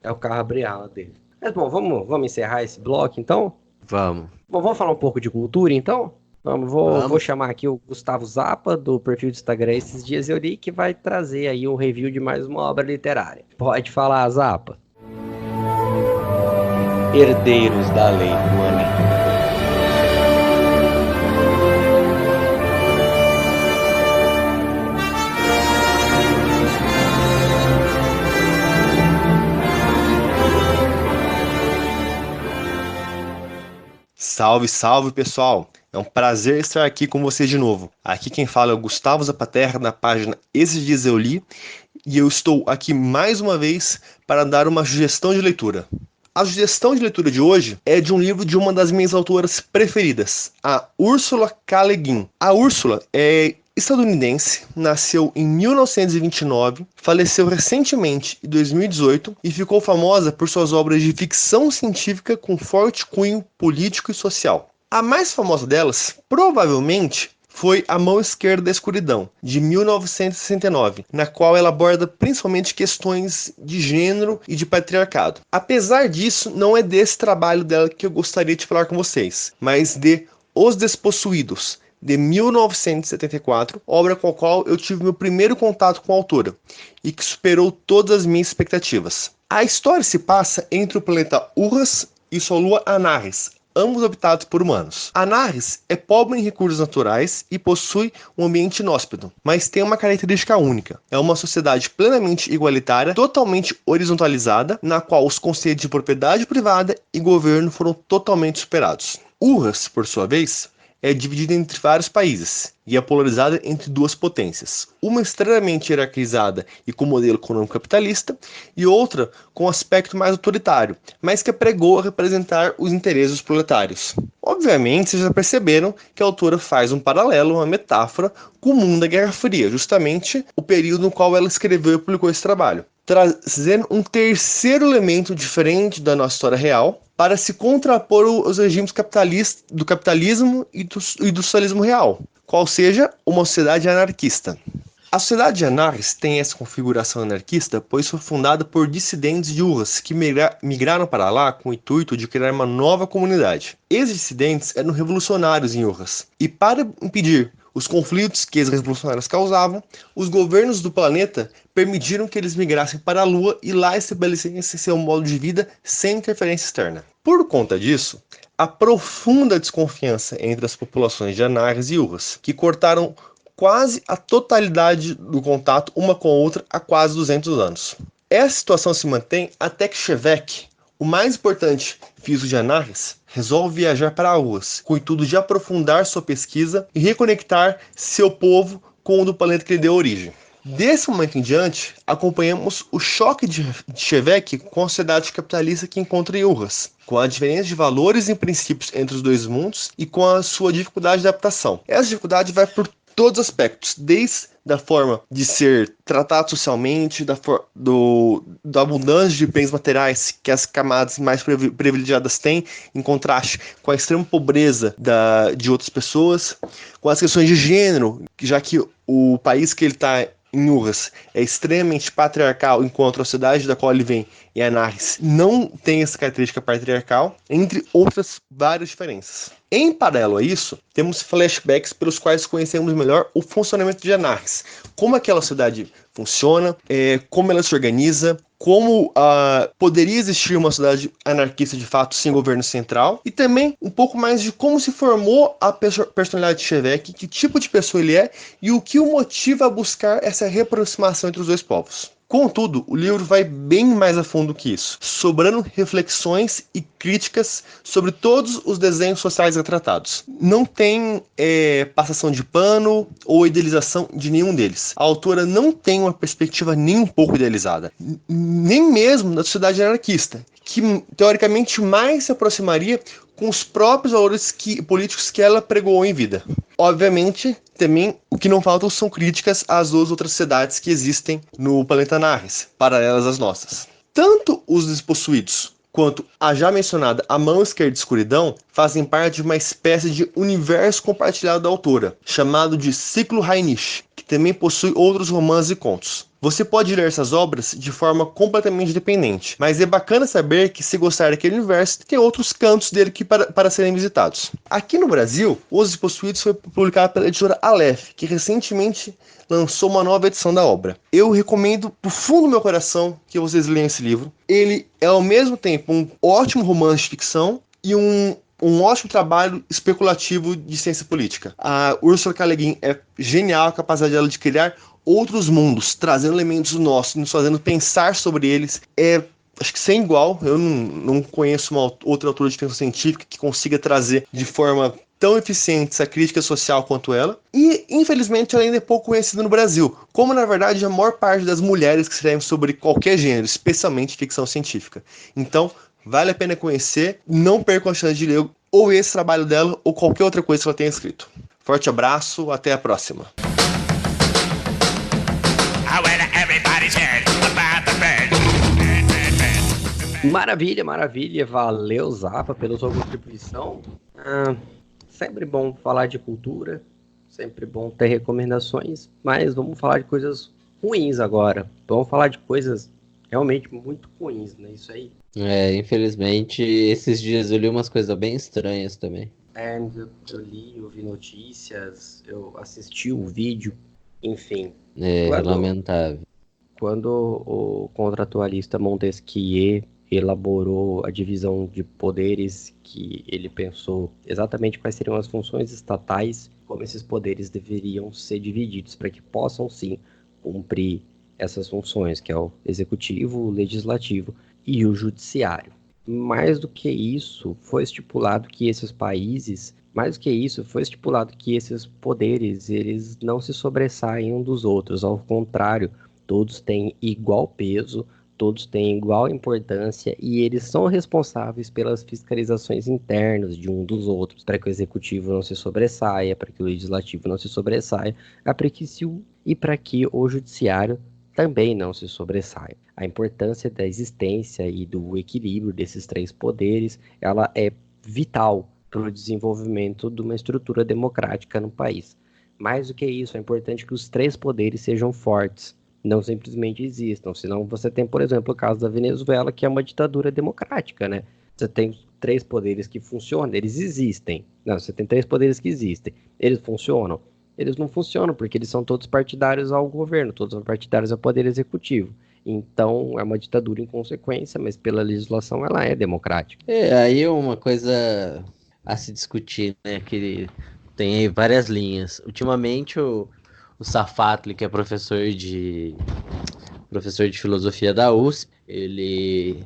É o carro abre ala deles. Mas, bom, vamos encerrar esse bloco, então? Vamos. Bom, vamos falar um pouco de cultura, então? Vou chamar aqui o Gustavo Zappa, do perfil do Instagram Esses Dias Eu Li, que vai trazer aí um review de mais uma obra literária. Pode falar, Zappa. Herdeiros da Lei Rouanet. Salve, salve, pessoal! É um prazer estar aqui com vocês de novo. Aqui quem fala é o Gustavo Zapaterra, da página Esses Dias Eu Li, e eu estou aqui mais uma vez para dar uma sugestão de leitura. A sugestão de leitura de hoje é de um livro de uma das minhas autoras preferidas, a Ursula K. Le Guin. A Ursula é estadunidense, nasceu em 1929, faleceu recentemente em 2018 e ficou famosa por suas obras de ficção científica com forte cunho político e social. A mais famosa delas, provavelmente, foi A Mão Esquerda da Escuridão, de 1969, na qual ela aborda principalmente questões de gênero e de patriarcado. Apesar disso, não é desse trabalho dela que eu gostaria de falar com vocês, mas de Os Despossuídos, de 1974, obra com a qual eu tive meu primeiro contato com a autora, e que superou todas as minhas expectativas. A história se passa entre o planeta Urras e sua lua Anarres, ambos habitados por humanos. Anarres é pobre em recursos naturais e possui um ambiente inóspito, mas tem uma característica única. É uma sociedade plenamente igualitária, totalmente horizontalizada, na qual os conceitos de propriedade privada e governo foram totalmente superados. Urras, por sua vez, é dividida entre vários países e é polarizada entre duas potências. Uma extremamente hierarquizada e com modelo econômico capitalista, e outra com aspecto mais autoritário, mas que pregou a representar os interesses dos proletários. Obviamente, vocês já perceberam que a autora faz um paralelo, uma metáfora, com o mundo da Guerra Fria, justamente o período no qual ela escreveu e publicou esse trabalho. Trazendo um terceiro elemento diferente da nossa história real, para se contrapor aos regimes do capitalismo e do socialismo real, qual seja uma sociedade anarquista. A sociedade de Anarres tem essa configuração anarquista, pois foi fundada por dissidentes de Urras que migraram para lá com o intuito de criar uma nova comunidade. Esses dissidentes eram revolucionários em Urras, e para impedir os conflitos que os revolucionários causavam, os governos do planeta permitiram que eles migrassem para a Lua e lá estabelecessem seu modo de vida sem interferência externa. Por conta disso, há profunda desconfiança entre as populações de Anarres e Urras, que cortaram quase a totalidade do contato uma com a outra há quase 200 anos. Essa situação se mantém até que Chevek, o mais importante físico de Anarres, resolve viajar para Urras, com o intuito de aprofundar sua pesquisa e reconectar seu povo com o do planeta que lhe deu origem. Desse momento em diante, acompanhamos o choque de Chevek com a sociedade capitalista que encontra em Urras, com a diferença de valores e princípios entre os dois mundos e com a sua dificuldade de adaptação. Essa dificuldade vai por todos os aspectos, desde a forma de ser tratado socialmente, da abundância de bens materiais que as camadas mais privilegiadas têm, em contraste com a extrema pobreza de outras pessoas, com as questões de gênero, já que o país que ele está em Urras é extremamente patriarcal, enquanto a cidade da qual ele vem, em Anarres, não tem essa característica patriarcal, entre outras várias diferenças. Em paralelo a isso, temos flashbacks pelos quais conhecemos melhor o funcionamento de Anarres, como aquela cidade funciona, como ela se organiza, como poderia existir uma sociedade anarquista de fato sem governo central, e também um pouco mais de como se formou a personalidade de Chevek, que tipo de pessoa ele é e o que o motiva a buscar essa reaproximação entre os dois povos. Contudo, o livro vai bem mais a fundo que isso, sobrando reflexões e críticas sobre todos os desenhos sociais retratados. Não tem passação de pano ou idealização de nenhum deles. A autora não tem uma perspectiva nem um pouco idealizada, nem mesmo da sociedade anarquista, que teoricamente mais se aproximaria com os próprios valores políticos que ela pregou em vida. Obviamente, também o que não faltam são críticas às duas outras sociedades que existem no planeta Anarres, paralelas às nossas. Tanto os despossuídos quanto a já mencionada A Mão Esquerda de Escuridão fazem parte de uma espécie de universo compartilhado da autora, chamado de Ciclo Rhainish, que também possui outros romances e contos. Você pode ler essas obras de forma completamente independente, mas é bacana saber que, se gostar daquele universo, tem outros cantos dele para serem visitados. Aqui no Brasil, Os Despossuídos foi publicado pela editora Aleph, que recentemente lançou uma nova edição da obra. Eu recomendo do fundo do meu coração que vocês leiam esse livro. Ele é ao mesmo tempo um ótimo romance de ficção e um ótimo trabalho especulativo de ciência política. A Ursula K. Le Guin é genial a capacidade dela de criar outros mundos, trazendo elementos nossos, nos fazendo pensar sobre eles. Acho que sem igual. Eu não conheço uma outra autora de ficção científica que consiga trazer de forma tão eficiente essa crítica social quanto ela. E, infelizmente, ela ainda é pouco conhecida no Brasil, como, na verdade, a maior parte das mulheres que escrevem sobre qualquer gênero, especialmente ficção científica. Então, vale a pena conhecer, não percam a chance de ler ou esse trabalho dela ou qualquer outra coisa que ela tenha escrito. Forte abraço, até a próxima. Maravilha, maravilha. Valeu, Zapa, pela sua contribuição. Sempre bom falar de cultura, sempre bom ter recomendações, mas vamos falar de coisas ruins agora. Vamos falar de coisas realmente muito ruins, né? Isso aí. Infelizmente, esses dias eu li umas coisas bem estranhas também. Eu li, eu vi notícias, eu assisti o vídeo, enfim. Lamentável. Quando o contratualista Montesquieu elaborou a divisão de poderes, que ele pensou exatamente quais seriam as funções estatais, como esses poderes deveriam ser divididos para que possam sim cumprir essas funções, que é o executivo, o legislativo e o judiciário. Mais do que isso, foi estipulado que esses países, esses poderes, eles não se sobressaem um dos outros, ao contrário, todos têm igual peso, todos têm igual importância e eles são responsáveis pelas fiscalizações internas de um dos outros, para que o executivo não se sobressaia, para que o legislativo não se sobressaia, e para que o judiciário também não se sobressai. A importância da existência e do equilíbrio desses três poderes, ela é vital para o desenvolvimento de uma estrutura democrática no país. Mais do que isso, é importante que os três poderes sejam fortes, não simplesmente existam. Senão você tem, por exemplo, o caso da Venezuela, que é uma ditadura democrática, né? Você tem três poderes que funcionam, eles existem. Não, você tem três poderes que existem. Eles funcionam? Eles não funcionam, porque eles são todos partidários ao governo, todos são partidários ao poder executivo. Então, é uma ditadura em consequência, mas pela legislação ela é democrática. Aí uma coisa a se discutir, né? Que tem aí várias linhas. Ultimamente, o Safatli, que é professor de filosofia da USP, ele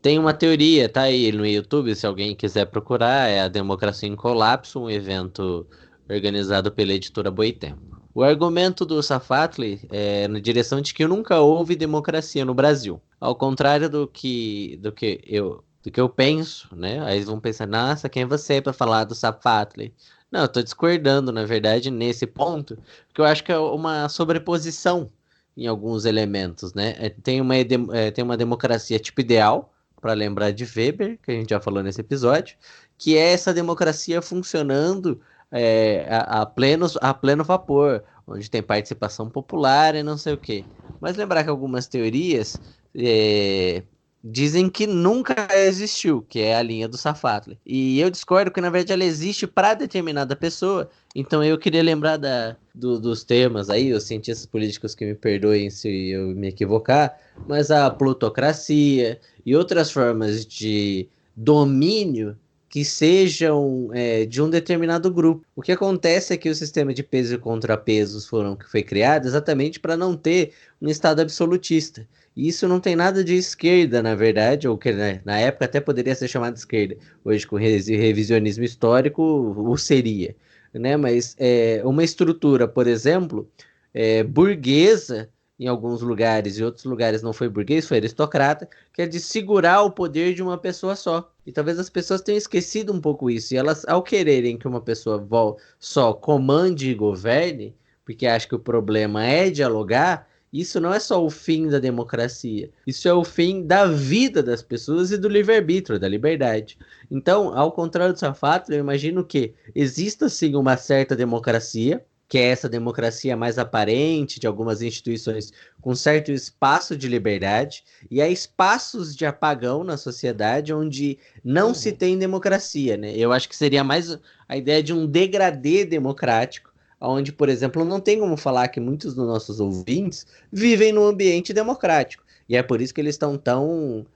tem uma teoria, tá aí no YouTube, se alguém quiser procurar, é A Democracia em Colapso, um evento organizado pela editora Boitempo. O argumento do Safatli é na direção de que nunca houve democracia no Brasil. Ao contrário do que eu penso, né? Aí eles vão pensar, nossa, quem é você para falar do Safatli? Não, eu tô discordando, na verdade, nesse ponto, porque eu acho que é uma sobreposição em alguns elementos, né? Tem uma democracia tipo ideal, para lembrar de Weber, que a gente já falou nesse episódio, que é essa democracia funcionando a pleno vapor, onde tem participação popular e não sei o quê. Mas lembrar que algumas teorias dizem que nunca existiu, que é a linha do Safatli. E eu discordo que, na verdade, ela existe para determinada pessoa. Então eu queria lembrar dos temas aí, os cientistas políticos que me perdoem se eu me equivocar, mas a plutocracia e outras formas de domínio que sejam de um determinado grupo. O que acontece é que o sistema de pesos e contrapesos foi criado exatamente para não ter um Estado absolutista. E isso não tem nada de esquerda, na verdade, ou que na época até poderia ser chamado de esquerda. Hoje, com revisionismo histórico, o seria. Né? Mas uma estrutura, por exemplo, burguesa, em alguns lugares, e outros lugares não foi burguês, foi aristocrata, que é de segurar o poder de uma pessoa só. E talvez as pessoas tenham esquecido um pouco isso. E elas, ao quererem que uma pessoa só comande e governe, porque acha que o problema é dialogar, isso não é só o fim da democracia. Isso é o fim da vida das pessoas e do livre-arbítrio, da liberdade. Então, ao contrário do Safatli, eu imagino que exista sim uma certa democracia, que é essa democracia mais aparente de algumas instituições com certo espaço de liberdade, e há espaços de apagão na sociedade onde não se tem democracia, né? Eu acho que seria mais a ideia de um degradê democrático, onde, por exemplo, não tem como falar que muitos dos nossos ouvintes vivem num ambiente democrático, e é por isso que eles estão tão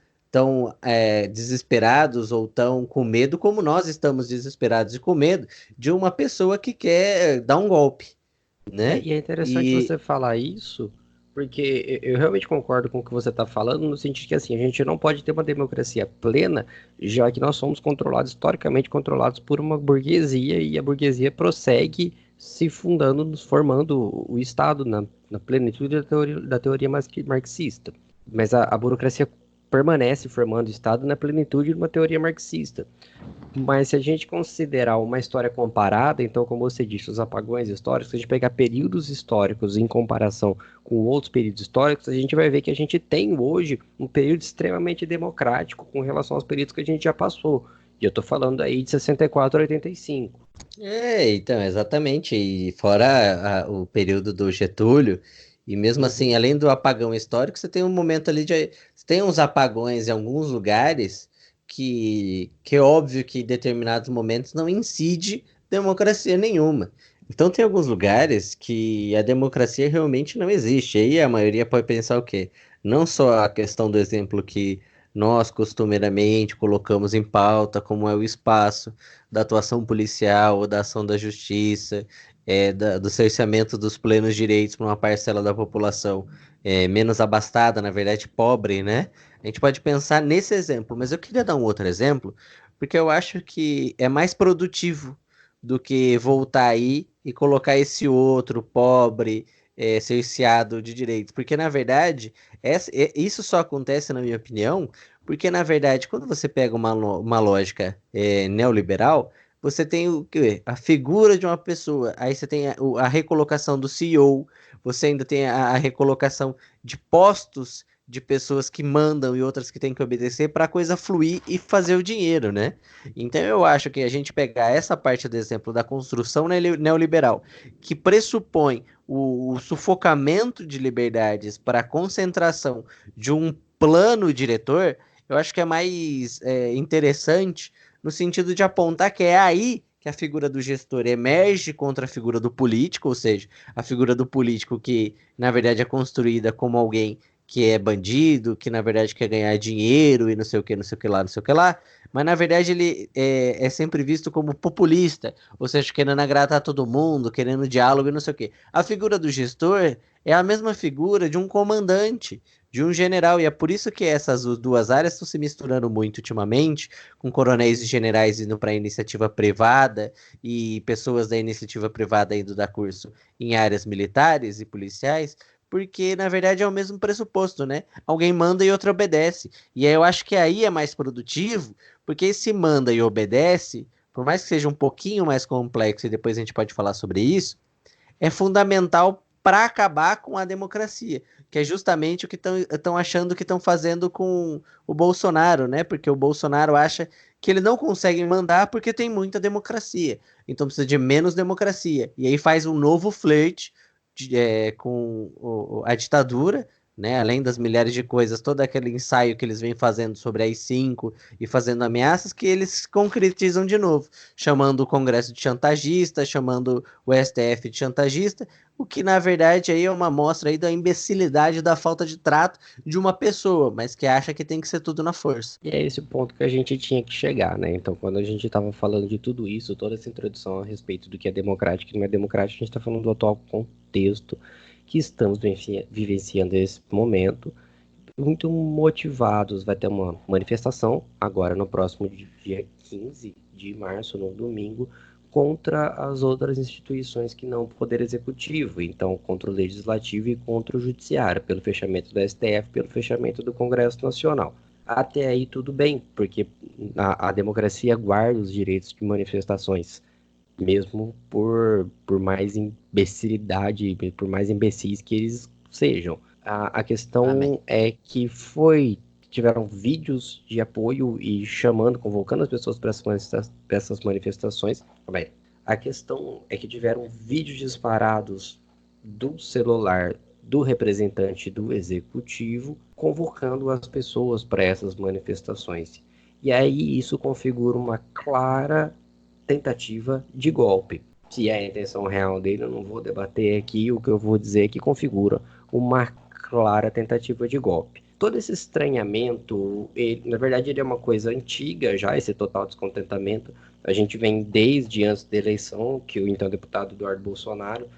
desesperados ou tão com medo como nós estamos desesperados e com medo de uma pessoa que quer dar um golpe, né? E é interessante você falar isso, porque eu realmente concordo com o que você está falando, no sentido que assim, a gente não pode ter uma democracia plena, já que nós somos historicamente controlados por uma burguesia, e a burguesia prossegue se formando o Estado na plenitude da teoria marxista. Mas a burocracia permanece formando o Estado na plenitude de uma teoria marxista. Mas se a gente considerar uma história comparada, então, como você disse, os apagões históricos, se a gente pegar períodos históricos em comparação com outros períodos históricos, a gente vai ver que a gente tem hoje um período extremamente democrático com relação aos períodos que a gente já passou. E eu tô falando aí de 64 a 85. Então, exatamente. E fora o período do Getúlio, e mesmo assim, além do apagão histórico, você tem um momento ali você tem uns apagões em alguns lugares que é óbvio que em determinados momentos não incide democracia nenhuma. Então tem alguns lugares que a democracia realmente não existe. Aí a maioria pode pensar o quê? Não só a questão do exemplo que nós costumeiramente colocamos em pauta, como é o espaço da atuação policial ou da ação da justiça, do cerceamento dos plenos direitos para uma parcela da população menos abastada, na verdade pobre, né? A gente pode pensar nesse exemplo, mas eu queria dar um outro exemplo, porque eu acho que é mais produtivo do que voltar aí e colocar esse outro pobre, cerceado de direitos. Porque, na verdade, isso só acontece, na minha opinião, porque, na verdade, quando você pega uma lógica neoliberal, você tem o quê? A figura de uma pessoa, aí você tem a recolocação do CEO, você ainda tem a recolocação de postos de pessoas que mandam e outras que têm que obedecer para a coisa fluir e fazer o dinheiro, né? Então eu acho que a gente pegar essa parte do exemplo da construção neoliberal, que pressupõe o sufocamento de liberdades para a concentração de um plano diretor, eu acho que é mais interessante no sentido de apontar que é aí que a figura do gestor emerge contra a figura do político, ou seja, a figura do político que, na verdade, é construída como alguém que é bandido, que na verdade quer ganhar dinheiro e não sei o que, não sei o que lá, não sei o que lá, mas na verdade ele é sempre visto como populista, ou seja, querendo agradar todo mundo, querendo diálogo e não sei o que. A figura do gestor é a mesma figura de um comandante, de um general, e é por isso que essas duas áreas estão se misturando muito ultimamente, com coronéis e generais indo para a iniciativa privada e pessoas da iniciativa privada indo dar curso em áreas militares e policiais, porque na verdade é o mesmo pressuposto, né? Alguém manda e outro obedece. E aí eu acho que aí é mais produtivo, porque se manda e obedece, por mais que seja um pouquinho mais complexo, e depois a gente pode falar sobre isso, é fundamental para acabar com a democracia, que é justamente o que estão achando que estão fazendo com o Bolsonaro, né? Porque o Bolsonaro acha que ele não consegue mandar porque tem muita democracia, então precisa de menos democracia. E aí faz um novo flerte com a ditadura, né? Além das milhares de coisas, todo aquele ensaio que eles vêm fazendo sobre a AI-5 e fazendo ameaças, que eles concretizam de novo, chamando o Congresso de chantagista, chamando o STF de chantagista, o que na verdade aí é uma amostra aí da imbecilidade, da falta de trato de uma pessoa, mas que acha que tem que ser tudo na força. E é esse o ponto que a gente tinha que chegar, né? Então, quando a gente estava falando de tudo isso, toda essa introdução a respeito do que é democrático e que não é democrático, a gente está falando do atual contexto que estamos vivenciando nesse momento, muito motivados. Vai ter uma manifestação agora no próximo dia 15 de março, no domingo, contra as outras instituições que não o Poder Executivo, então contra o Legislativo e contra o Judiciário, pelo fechamento do STF, pelo fechamento do Congresso Nacional. Até aí tudo bem, porque a democracia guarda os direitos de manifestações, mesmo por mais imbecilidade, por mais imbecis que eles sejam. A questão Amém. é que tiveram vídeos de apoio e convocando as pessoas para essas manifestações. Bem, a questão é que tiveram vídeos disparados do celular do representante do executivo convocando as pessoas para essas manifestações. E aí isso configura uma clara tentativa de golpe. Se é a intenção real dele, eu não vou debater aqui. O que eu vou dizer é que configura uma clara tentativa de golpe. Todo esse estranhamento, na verdade, ele é uma coisa antiga já, esse total descontentamento. A gente vem desde antes da eleição, que o então deputado Eduardo Bolsonaro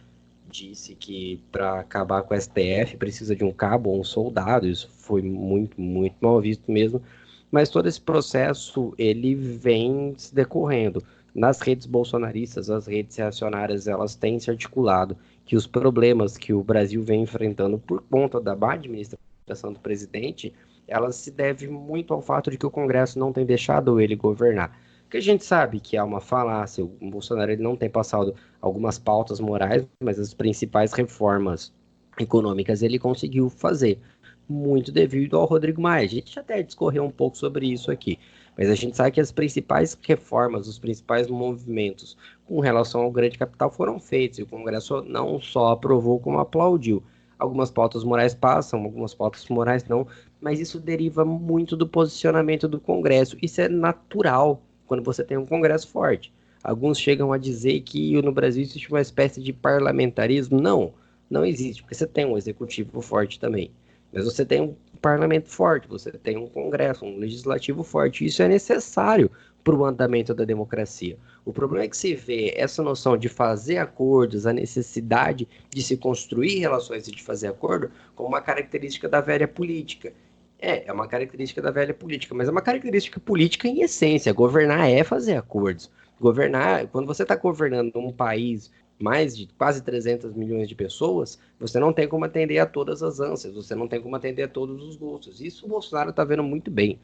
disse que para acabar com o STF precisa de um cabo ou um soldado. Isso foi muito, muito mal visto mesmo. Mas todo esse processo, ele vem se decorrendo. Nas redes bolsonaristas, as redes reacionárias, elas têm se articulado que os problemas que o Brasil vem enfrentando por conta da má administração do presidente, elas se devem muito ao fato de que o Congresso não tem deixado ele governar. Porque a gente sabe que há uma falácia, o Bolsonaro ele não tem passado algumas pautas morais, mas as principais reformas econômicas ele conseguiu fazer, muito devido ao Rodrigo Maia. A gente até discorreu um pouco sobre isso aqui, mas a gente sabe que as principais reformas, os principais movimentos com relação ao grande capital foram feitos, e o Congresso não só aprovou, como aplaudiu. Algumas pautas morais passam, algumas pautas morais não, mas isso deriva muito do posicionamento do Congresso. Isso é natural quando você tem um Congresso forte. Alguns chegam a dizer que no Brasil existe uma espécie de parlamentarismo. Não, não existe, porque você tem um executivo forte também. Mas você tem um parlamento forte, você tem um Congresso, um legislativo forte. Isso é necessário para o andamento da democracia. O problema é que se vê essa noção de fazer acordos, a necessidade de se construir relações e de fazer acordo, como uma característica da velha política. É uma característica da velha política, mas é uma característica política em essência. Governar é fazer acordos. Governar, quando você está governando um país mais de quase 300 milhões de pessoas, você não tem como atender a todas as ânsias, você não tem como atender a todos os gostos. Isso o Bolsonaro está vendo muito bem,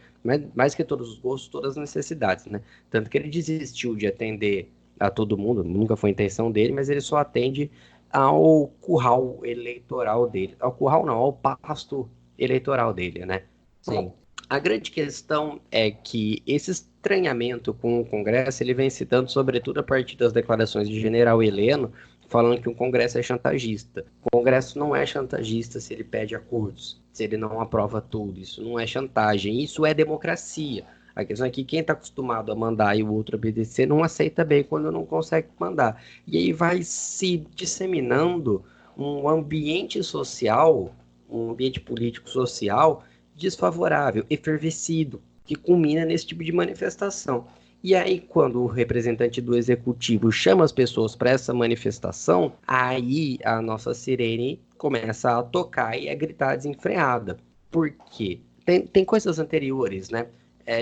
mais que todos os gostos, todas as necessidades, né? Tanto que ele desistiu de atender a todo mundo, nunca foi a intenção dele, mas ele só atende ao curral eleitoral dele. Ao curral não, ao pasto eleitoral dele, né? Sim. A grande questão é que esse estranhamento com o Congresso, ele vem se dando sobretudo a partir das declarações de General Heleno, falando que o Congresso é chantagista. O Congresso não é chantagista se ele pede acordos, se ele não aprova tudo. Isso não é chantagem, isso é democracia. A questão é que quem está acostumado a mandar e o outro obedecer não aceita bem quando não consegue mandar. E aí vai se disseminando um ambiente social, um ambiente político-social desfavorável, efervescido, que culmina nesse tipo de manifestação. E aí, quando o representante do executivo chama as pessoas para essa manifestação, aí a nossa sirene começa a tocar e a gritar desenfreada. Por quê? Tem coisas anteriores, né?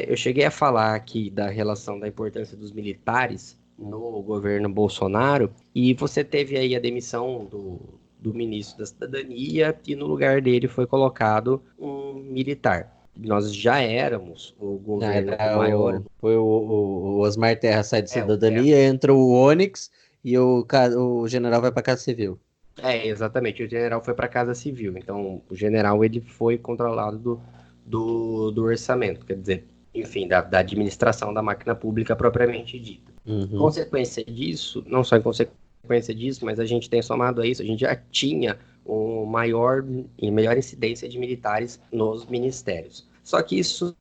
Eu cheguei a falar aqui da relação da importância dos militares no governo Bolsonaro, e você teve aí a demissão do ministro da Cidadania, e no lugar dele foi colocado um militar. Nós já éramos o governo maior. Foi o Osmar Terra sai de Cidadania, entra o Onyx e o general vai para Casa Civil. Exatamente, o general foi para a Casa Civil. Então, o general ele foi controlado do orçamento, quer dizer, enfim, da administração da máquina pública propriamente dita. Consequência disso, não só em consequência disso, mas a gente tem somado a isso, a gente já tinha melhor incidência de militares nos ministérios. Só que isso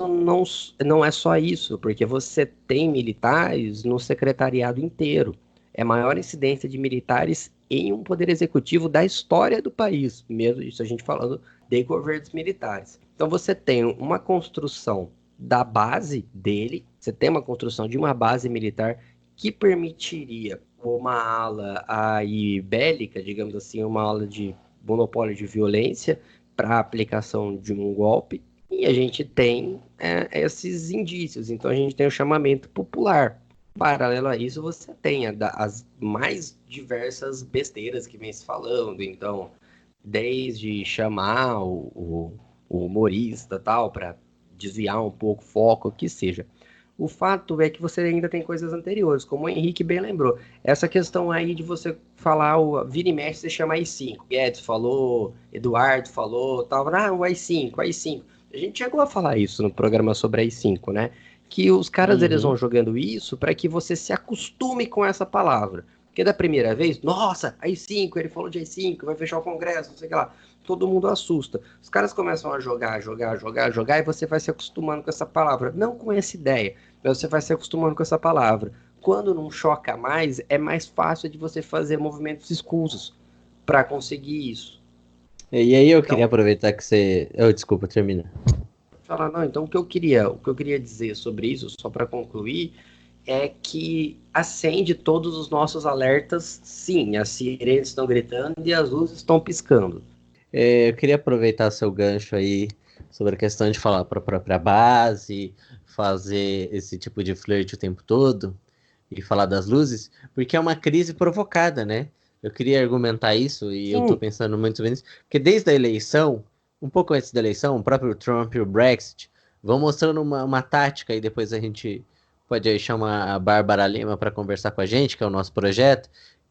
não é só isso, porque você tem militares no secretariado inteiro. É a maior incidência de militares em um poder executivo da história do país, mesmo isso a gente falando de governos militares. Então você tem uma construção da base dele, você tem uma construção de uma base militar que permitiria uma ala aí bélica, digamos assim, uma ala de monopólio de violência para a aplicação de um golpe, e a gente tem esses indícios. Então a gente tem o chamamento popular. Paralelo a isso, você tem as mais diversas besteiras que vem se falando. Então, desde chamar o humorista tal para desviar um pouco o foco, o que seja. O fato é que você ainda tem coisas anteriores, como o Henrique bem lembrou. Essa questão aí de você falar, vira e mexe, você chama AI-5. Guedes falou, Eduardo falou, tal, o AI-5. A gente chegou a falar isso no programa sobre AI-5, né? Que os caras, eles vão jogando isso para que você se acostume com essa palavra. Porque da primeira vez, nossa, AI-5, ele falou de AI-5, vai fechar o Congresso, não sei o que lá. Todo mundo assusta. Os caras começam a jogar, e você vai se acostumando com essa palavra. Não com essa ideia, mas você vai se acostumando com essa palavra. Quando não choca mais, é mais fácil de você fazer movimentos escusos para conseguir isso. E aí eu queria aproveitar que você... desculpa, termina. Então o que eu queria dizer sobre isso, só para concluir, é que acende todos os nossos alertas, sim, as sirenes estão gritando e as luzes estão piscando. Eu queria aproveitar seu gancho aí sobre a questão de falar para a própria base, fazer esse tipo de flerte o tempo todo e falar das luzes, porque é uma crise provocada, né? Eu queria argumentar isso e eu tô pensando muito nisso, porque desde a eleição, um pouco antes da eleição, o próprio Trump e o Brexit vão mostrando uma tática, e depois a gente pode aí chamar a Bárbara Lima para conversar com a gente, que é o nosso projeto,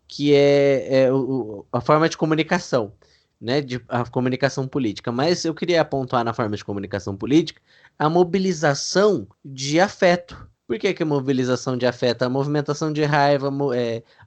que é a forma de comunicação, né, a comunicação política. Mas eu queria apontar na forma de comunicação política a mobilização de afeto. Por que a mobilização de afeto? A movimentação de raiva,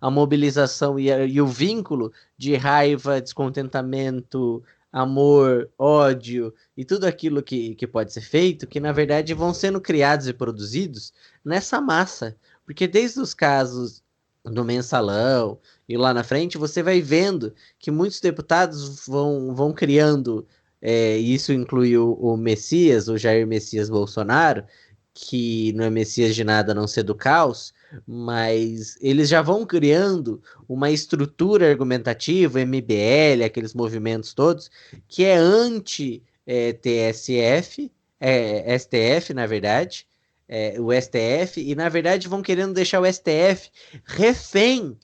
a mobilização e o vínculo de raiva, descontentamento, amor, ódio e tudo aquilo que pode ser feito, que na verdade vão sendo criados e produzidos nessa massa. Porque desde os casos do Mensalão e lá na frente, você vai vendo que muitos deputados vão criando, e isso inclui o Messias, o Jair Messias Bolsonaro, que não é Messias de nada a não ser do caos, mas eles já vão criando uma estrutura argumentativa, MBL, aqueles movimentos todos, que é anti-TSF, STF, na verdade, o STF, e na verdade vão querendo deixar o STF refém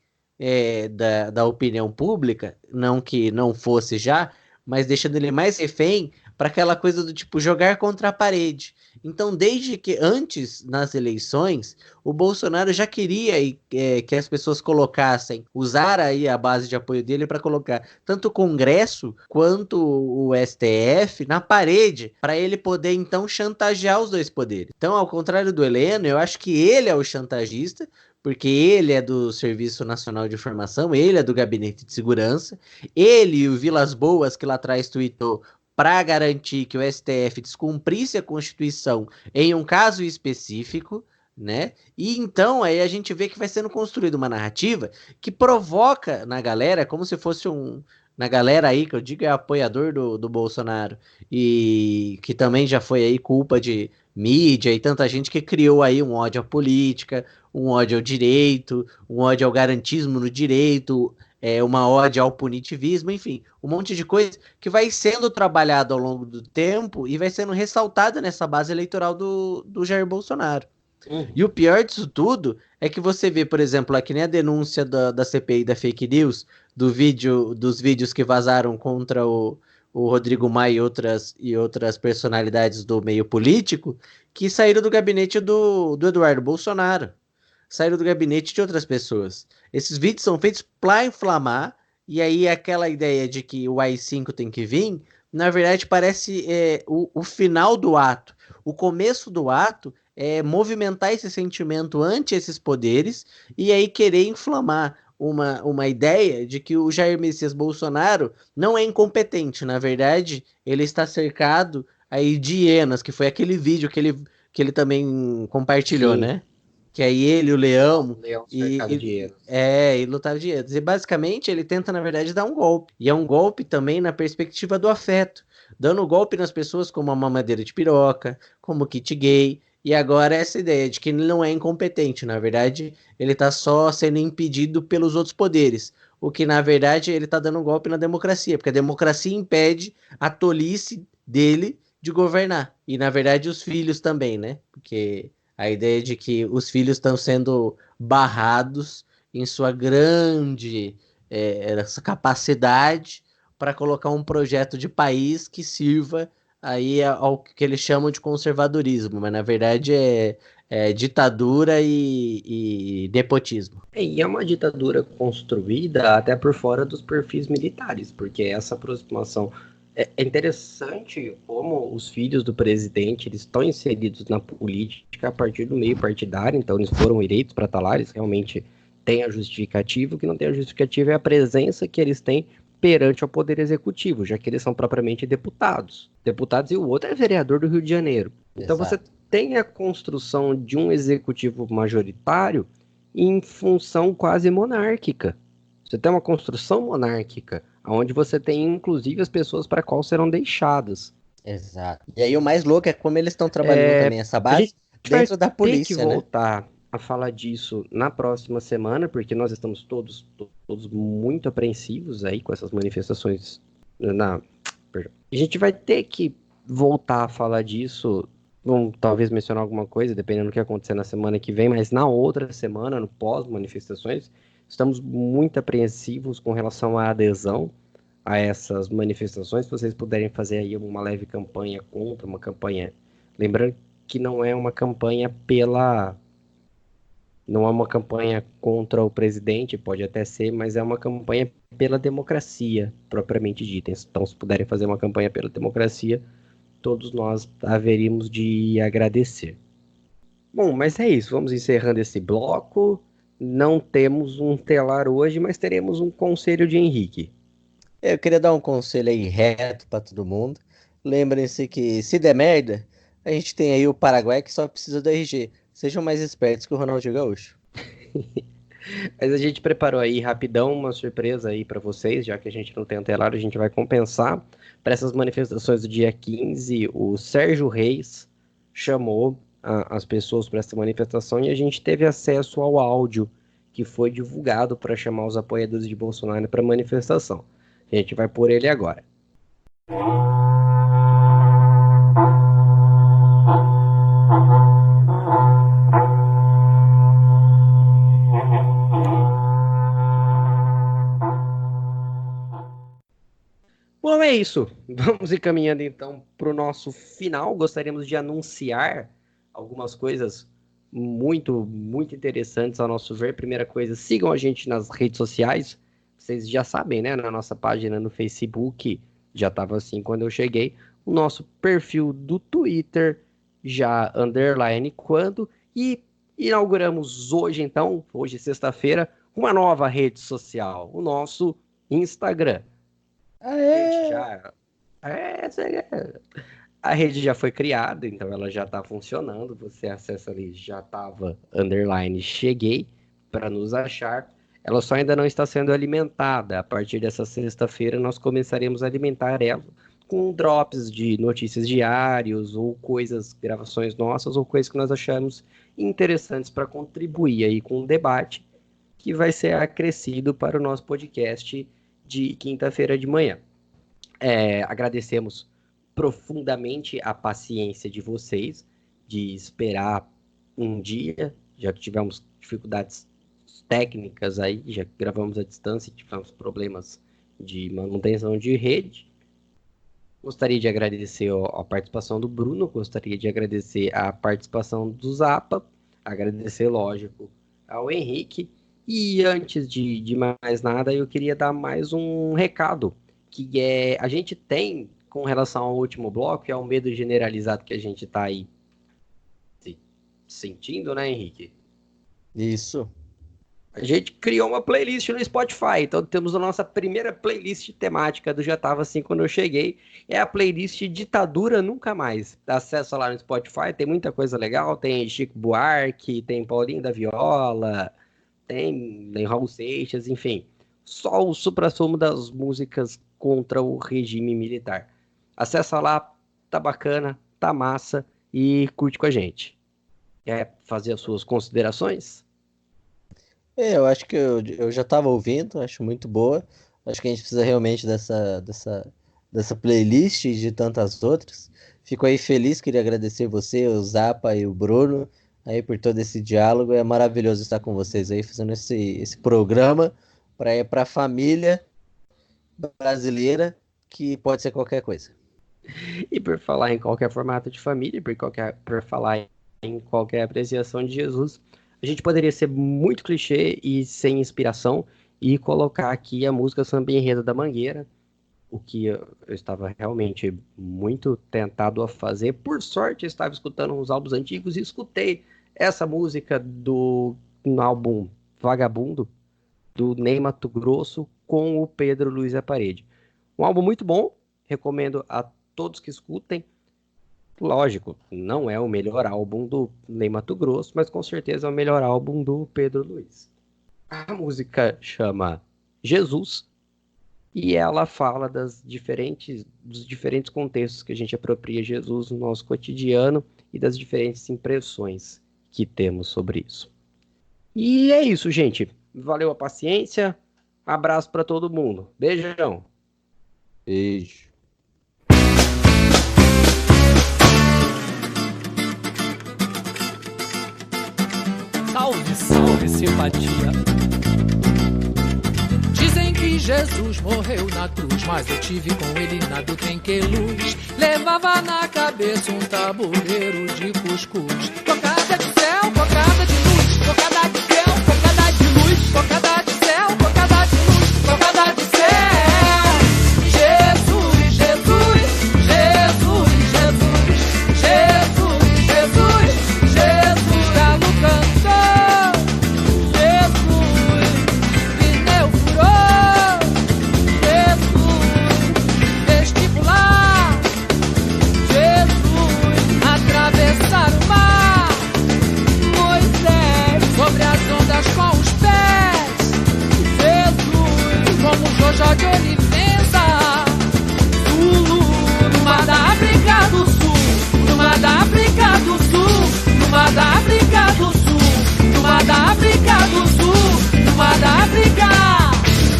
da opinião pública, não que não fosse já, mas deixando ele mais refém para aquela coisa do tipo jogar contra a parede. Então, desde que antes, nas eleições, o Bolsonaro já queria que as pessoas colocassem, usar aí a base de apoio dele para colocar tanto o Congresso quanto o STF na parede, para ele poder então chantagear os dois poderes. Então, ao contrário do Heleno, eu acho que ele é o chantagista, porque ele é do Serviço Nacional de Informação, ele é do Gabinete de Segurança, ele e o Vilas Boas, que lá atrás tweetou para garantir que o STF descumprisse a Constituição em um caso específico, né? E então aí a gente vê que vai sendo construída uma narrativa que provoca na galera, como se fosse na galera aí, que eu digo é apoiador do Bolsonaro, e que também já foi aí culpa de mídia e tanta gente que criou aí um ódio à política, um ódio ao direito, um ódio ao garantismo no direito, uma ode ao punitivismo, enfim, um monte de coisa que vai sendo trabalhado ao longo do tempo e vai sendo ressaltada nessa base eleitoral do Jair Bolsonaro. E o pior disso tudo é que você vê, por exemplo, aqui nem a denúncia da CPI da fake news, dos vídeos que vazaram contra o Rodrigo Maia e outras personalidades do meio político, que saíram do gabinete do Eduardo Bolsonaro, saíram do gabinete de outras pessoas. Esses vídeos são feitos para inflamar, e aí aquela ideia de que o AI-5 tem que vir, na verdade parece o final do ato. O começo do ato é movimentar esse sentimento ante esses poderes e aí querer inflamar uma ideia de que o Jair Messias Bolsonaro não é incompetente. Na verdade, ele está cercado aí de hienas, que foi aquele vídeo que ele também compartilhou, Sim. né? Que aí ele, o Leão, cercado de hienas. e lutava de hienas. E basicamente ele tenta, na verdade, dar um golpe. E é um golpe também na perspectiva do afeto, dando golpe nas pessoas como a mamadeira de piroca, como o kit gay. E agora essa ideia de que ele não é incompetente, na verdade, ele está só sendo impedido pelos outros poderes. O que, na verdade, ele está dando um golpe na democracia, porque a democracia impede a tolice dele de governar. E, na verdade, os filhos também, né? Porque a ideia de que os filhos estão sendo barrados em sua grande essa capacidade para colocar um projeto de país que sirva aí ao que eles chamam de conservadorismo, mas na verdade é ditadura e nepotismo. E é uma ditadura construída até por fora dos perfis militares, porque essa aproximação é interessante como os filhos do presidente eles estão inseridos na política a partir do meio partidário, então eles foram eleitos para estar lá, eles realmente têm a justificativa. O que não tem a justificativa é a presença que eles têm perante ao Poder Executivo, já que eles são propriamente deputados. Deputados e o outro é vereador do Rio de Janeiro. Então Exato. você tem a construção de um executivo majoritário em função quase monárquica. Você tem uma construção monárquica, onde você tem inclusive as pessoas para qual serão deixadas. Exato. E aí o mais louco é como eles estão trabalhando também essa base dentro da polícia, tem que né? voltar a falar disso na próxima semana, porque nós estamos todos muito apreensivos aí com essas manifestações. A gente vai ter que voltar a falar disso, vamos talvez mencionar alguma coisa, dependendo do que acontecer na semana que vem, mas na outra semana, no pós-manifestações, estamos muito apreensivos com relação à adesão a essas manifestações. Se vocês puderem fazer aí uma leve campanha contra, uma campanha, lembrando que não é uma campanha não é uma campanha contra o presidente, pode até ser, mas é uma campanha pela democracia, propriamente dita. Então, se puderem fazer uma campanha pela democracia, todos nós haveríamos de agradecer. Bom, mas é isso. Vamos encerrando esse bloco. Não temos um telar hoje, mas teremos um conselho de Henrique. Eu queria dar um conselho aí reto para todo mundo. Lembrem-se que se der merda, a gente tem aí o Paraguai que só precisa do RG. Sejam mais espertos que o Ronaldinho Gaúcho. Mas a gente preparou aí rapidão uma surpresa aí para vocês, já que a gente não tem antelar, a gente vai compensar para essas manifestações do dia 15. O Sérgio Reis chamou as pessoas para essa manifestação e a gente teve acesso ao áudio que foi divulgado para chamar os apoiadores de Bolsonaro para a manifestação. A gente vai por ele agora. Bom, é isso. Vamos ir caminhando então para o nosso final. Gostaríamos de anunciar algumas coisas muito, muito interessantes ao nosso ver. Primeira coisa, sigam a gente nas redes sociais. Vocês já sabem, né? Na nossa página no Facebook, já estava assim quando eu cheguei. O nosso perfil do Twitter, já underline quando. E inauguramos hoje, então, hoje sexta-feira, uma nova rede social. O nosso Instagram. A rede já foi criada, então ela já está funcionando. Você acessa ali, já estava underline cheguei para nos achar. Ela só ainda não está sendo alimentada. A partir dessa sexta-feira nós começaremos a alimentar ela com drops de notícias diários ou coisas, gravações nossas ou coisas que nós achamos interessantes para contribuir aí com o debate que vai ser acrescido para o nosso podcast de quinta-feira de manhã. Agradecemos profundamente a paciência de vocês de esperar um dia, já que tivemos dificuldades técnicas aí, já gravamos à distância, tivemos problemas de manutenção de rede. Gostaria de agradecer a participação do Bruno, gostaria de agradecer a participação do Zapa, agradecer, lógico, ao Henrique. E antes de mais nada, eu queria dar mais um recado, que a gente tem, com relação ao último bloco, é o medo generalizado que a gente está aí sentindo, né, Henrique? Isso. A gente criou uma playlist no Spotify, então temos a nossa primeira playlist temática do Já Tava Assim Quando Eu Cheguei, é a playlist Ditadura Nunca Mais. Acessa lá no Spotify, tem muita coisa legal, tem Chico Buarque, tem Paulinho da Viola, tem Raul Seixas, enfim, só o suprassumo das músicas contra o regime militar. Acessa lá, tá bacana, tá massa e curte com a gente. Quer fazer as suas considerações? Eu acho que eu já estava ouvindo, acho muito boa. Acho que a gente precisa realmente dessa playlist e de tantas outras. Fico aí feliz, queria agradecer você, o Zapa e o Bruno, aí por todo esse diálogo. É maravilhoso estar com vocês aí, fazendo esse programa para a família brasileira, que pode ser qualquer coisa. E por falar em qualquer formato de família, por falar em qualquer apreciação de Jesus, a gente poderia ser muito clichê e sem inspiração e colocar aqui a música Samba Enredo da Mangueira, o que eu estava realmente muito tentado a fazer. Por sorte, eu estava escutando uns álbuns antigos e escutei essa música no álbum Vagabundo, do Ney Matogrosso, com o Pedro Luiz Aparede. Um álbum muito bom, recomendo a todos que escutem. Lógico, não é o melhor álbum do Ney Matogrosso, mas com certeza é o melhor álbum do Pedro Luiz. A música chama Jesus e ela fala dos diferentes contextos que a gente apropria Jesus no nosso cotidiano e das diferentes impressões que temos sobre isso. E é isso, gente. Valeu a paciência. Abraço para todo mundo. Beijão. Beijo. Salve, salve, simpatia. Dizem que Jesus morreu na cruz, mas eu tive com ele na do Tenqueluz. Levava na cabeça um tabuleiro de cuscuz. Cocada de céu, cocada de luz. Cocada de céu, cocada de luz. Cocada de céu, cocada de luz. Cocada de céu. Jesus, Jesus, Jesus, Jesus, Jesus, Jesus, Jesus, galo cantou. Jesus, pneu furou. Jesus, vestibular. Jesus, atravessar o mar. Moisés, sobre as ondas com os pés. Jesus, como Jojo de Olivença. Zulu, no mar da África do Sul. No mar da África do Sul. No mar da África do Sul. No mar da África do Sul. No mar da África.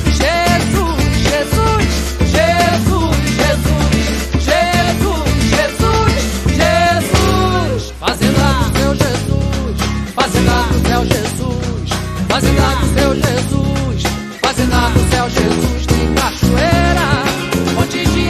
Jesus, Jesus, Jesus, Jesus, Jesus, Jesus, Jesus. Fazenda do seu Jesus. Fazenda do céu Jesus. Fazenda do seu Jesus. Fazenda do céu Jesus. Tem cachoeira, monte de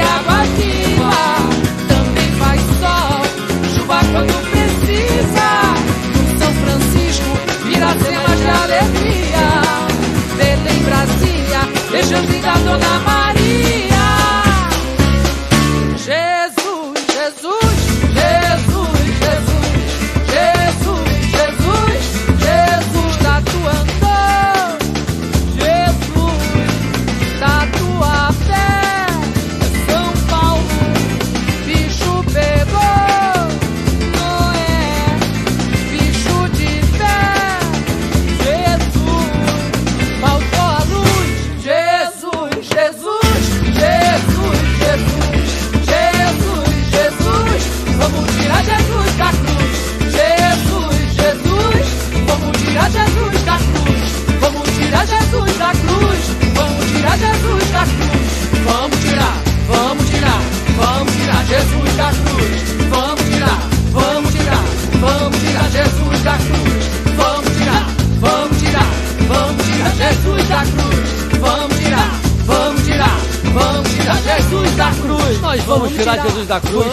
vamos tirar Jesus da cruz. Jesus, Jesus, vamos tirar Jesus da cruz. Vamos tirar Jesus da cruz. Vamos tirar Jesus da cruz. Vamos tirar, vamos tirar, vamos tirar Jesus da cruz. Vamos tirar, vamos tirar, vamos tirar Jesus da cruz. Vamos tirar, vamos tirar, vamos tirar Jesus da cruz. Vamos tirar, vamos tirar, vamos tirar Jesus da cruz. Nós vamos tirar Jesus da cruz.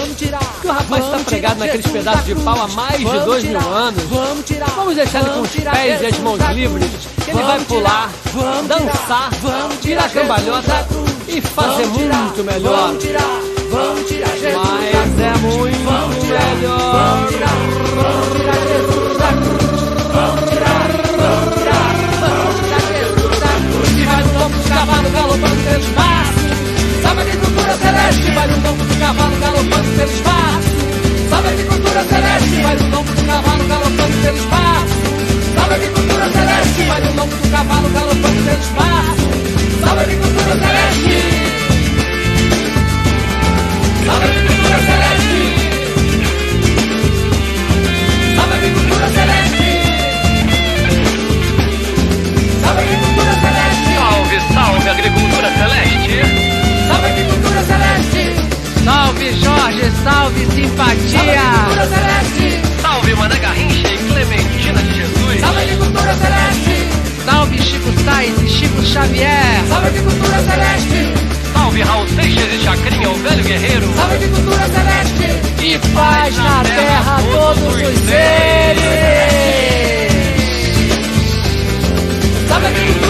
Que o rapaz está pregado naqueles pedaços de pau há mais de 2000 anos. Vamos deixar ele com os pés e as mãos livres. Ele vai pular, dançar, tirar cambalhota e fazer muito melhor. Vamos tirar Jesus Mas é muito melhor. Vamos tirar Jesus da cruz. Vamos tirar Jesus da cruz. E vai no lombo do cavalo galopando pelo espaço. Sabe a agricultura celeste, vai no lombo do cavalo galopando pelo espaço. Sabe a agricultura celeste, vai no lombo do cavalo galopando pelo espaço. Sabe a agricultura celeste, vai no lombo do cavalo galopando pelo espaço. Sabe a agricultura celeste. Sabe a agricultura celeste. Sabe a agricultura celeste. Sabe a agricultura celeste. Salve, salve, agricultura celeste. Salve agricultura celeste! Salve, Jorge, salve, simpatia. Salve agricultura celeste! Salve, Mané Garrincha e Clementina de Jesus. Salve agricultura celeste! Salve, Chico Sainz e Chico Xavier. Salve agricultura celeste! Salve, Raul Seixas e Chacrinha, o velho guerreiro. Salve agricultura celeste! E paz na terra a todos os seres. Salve agricultura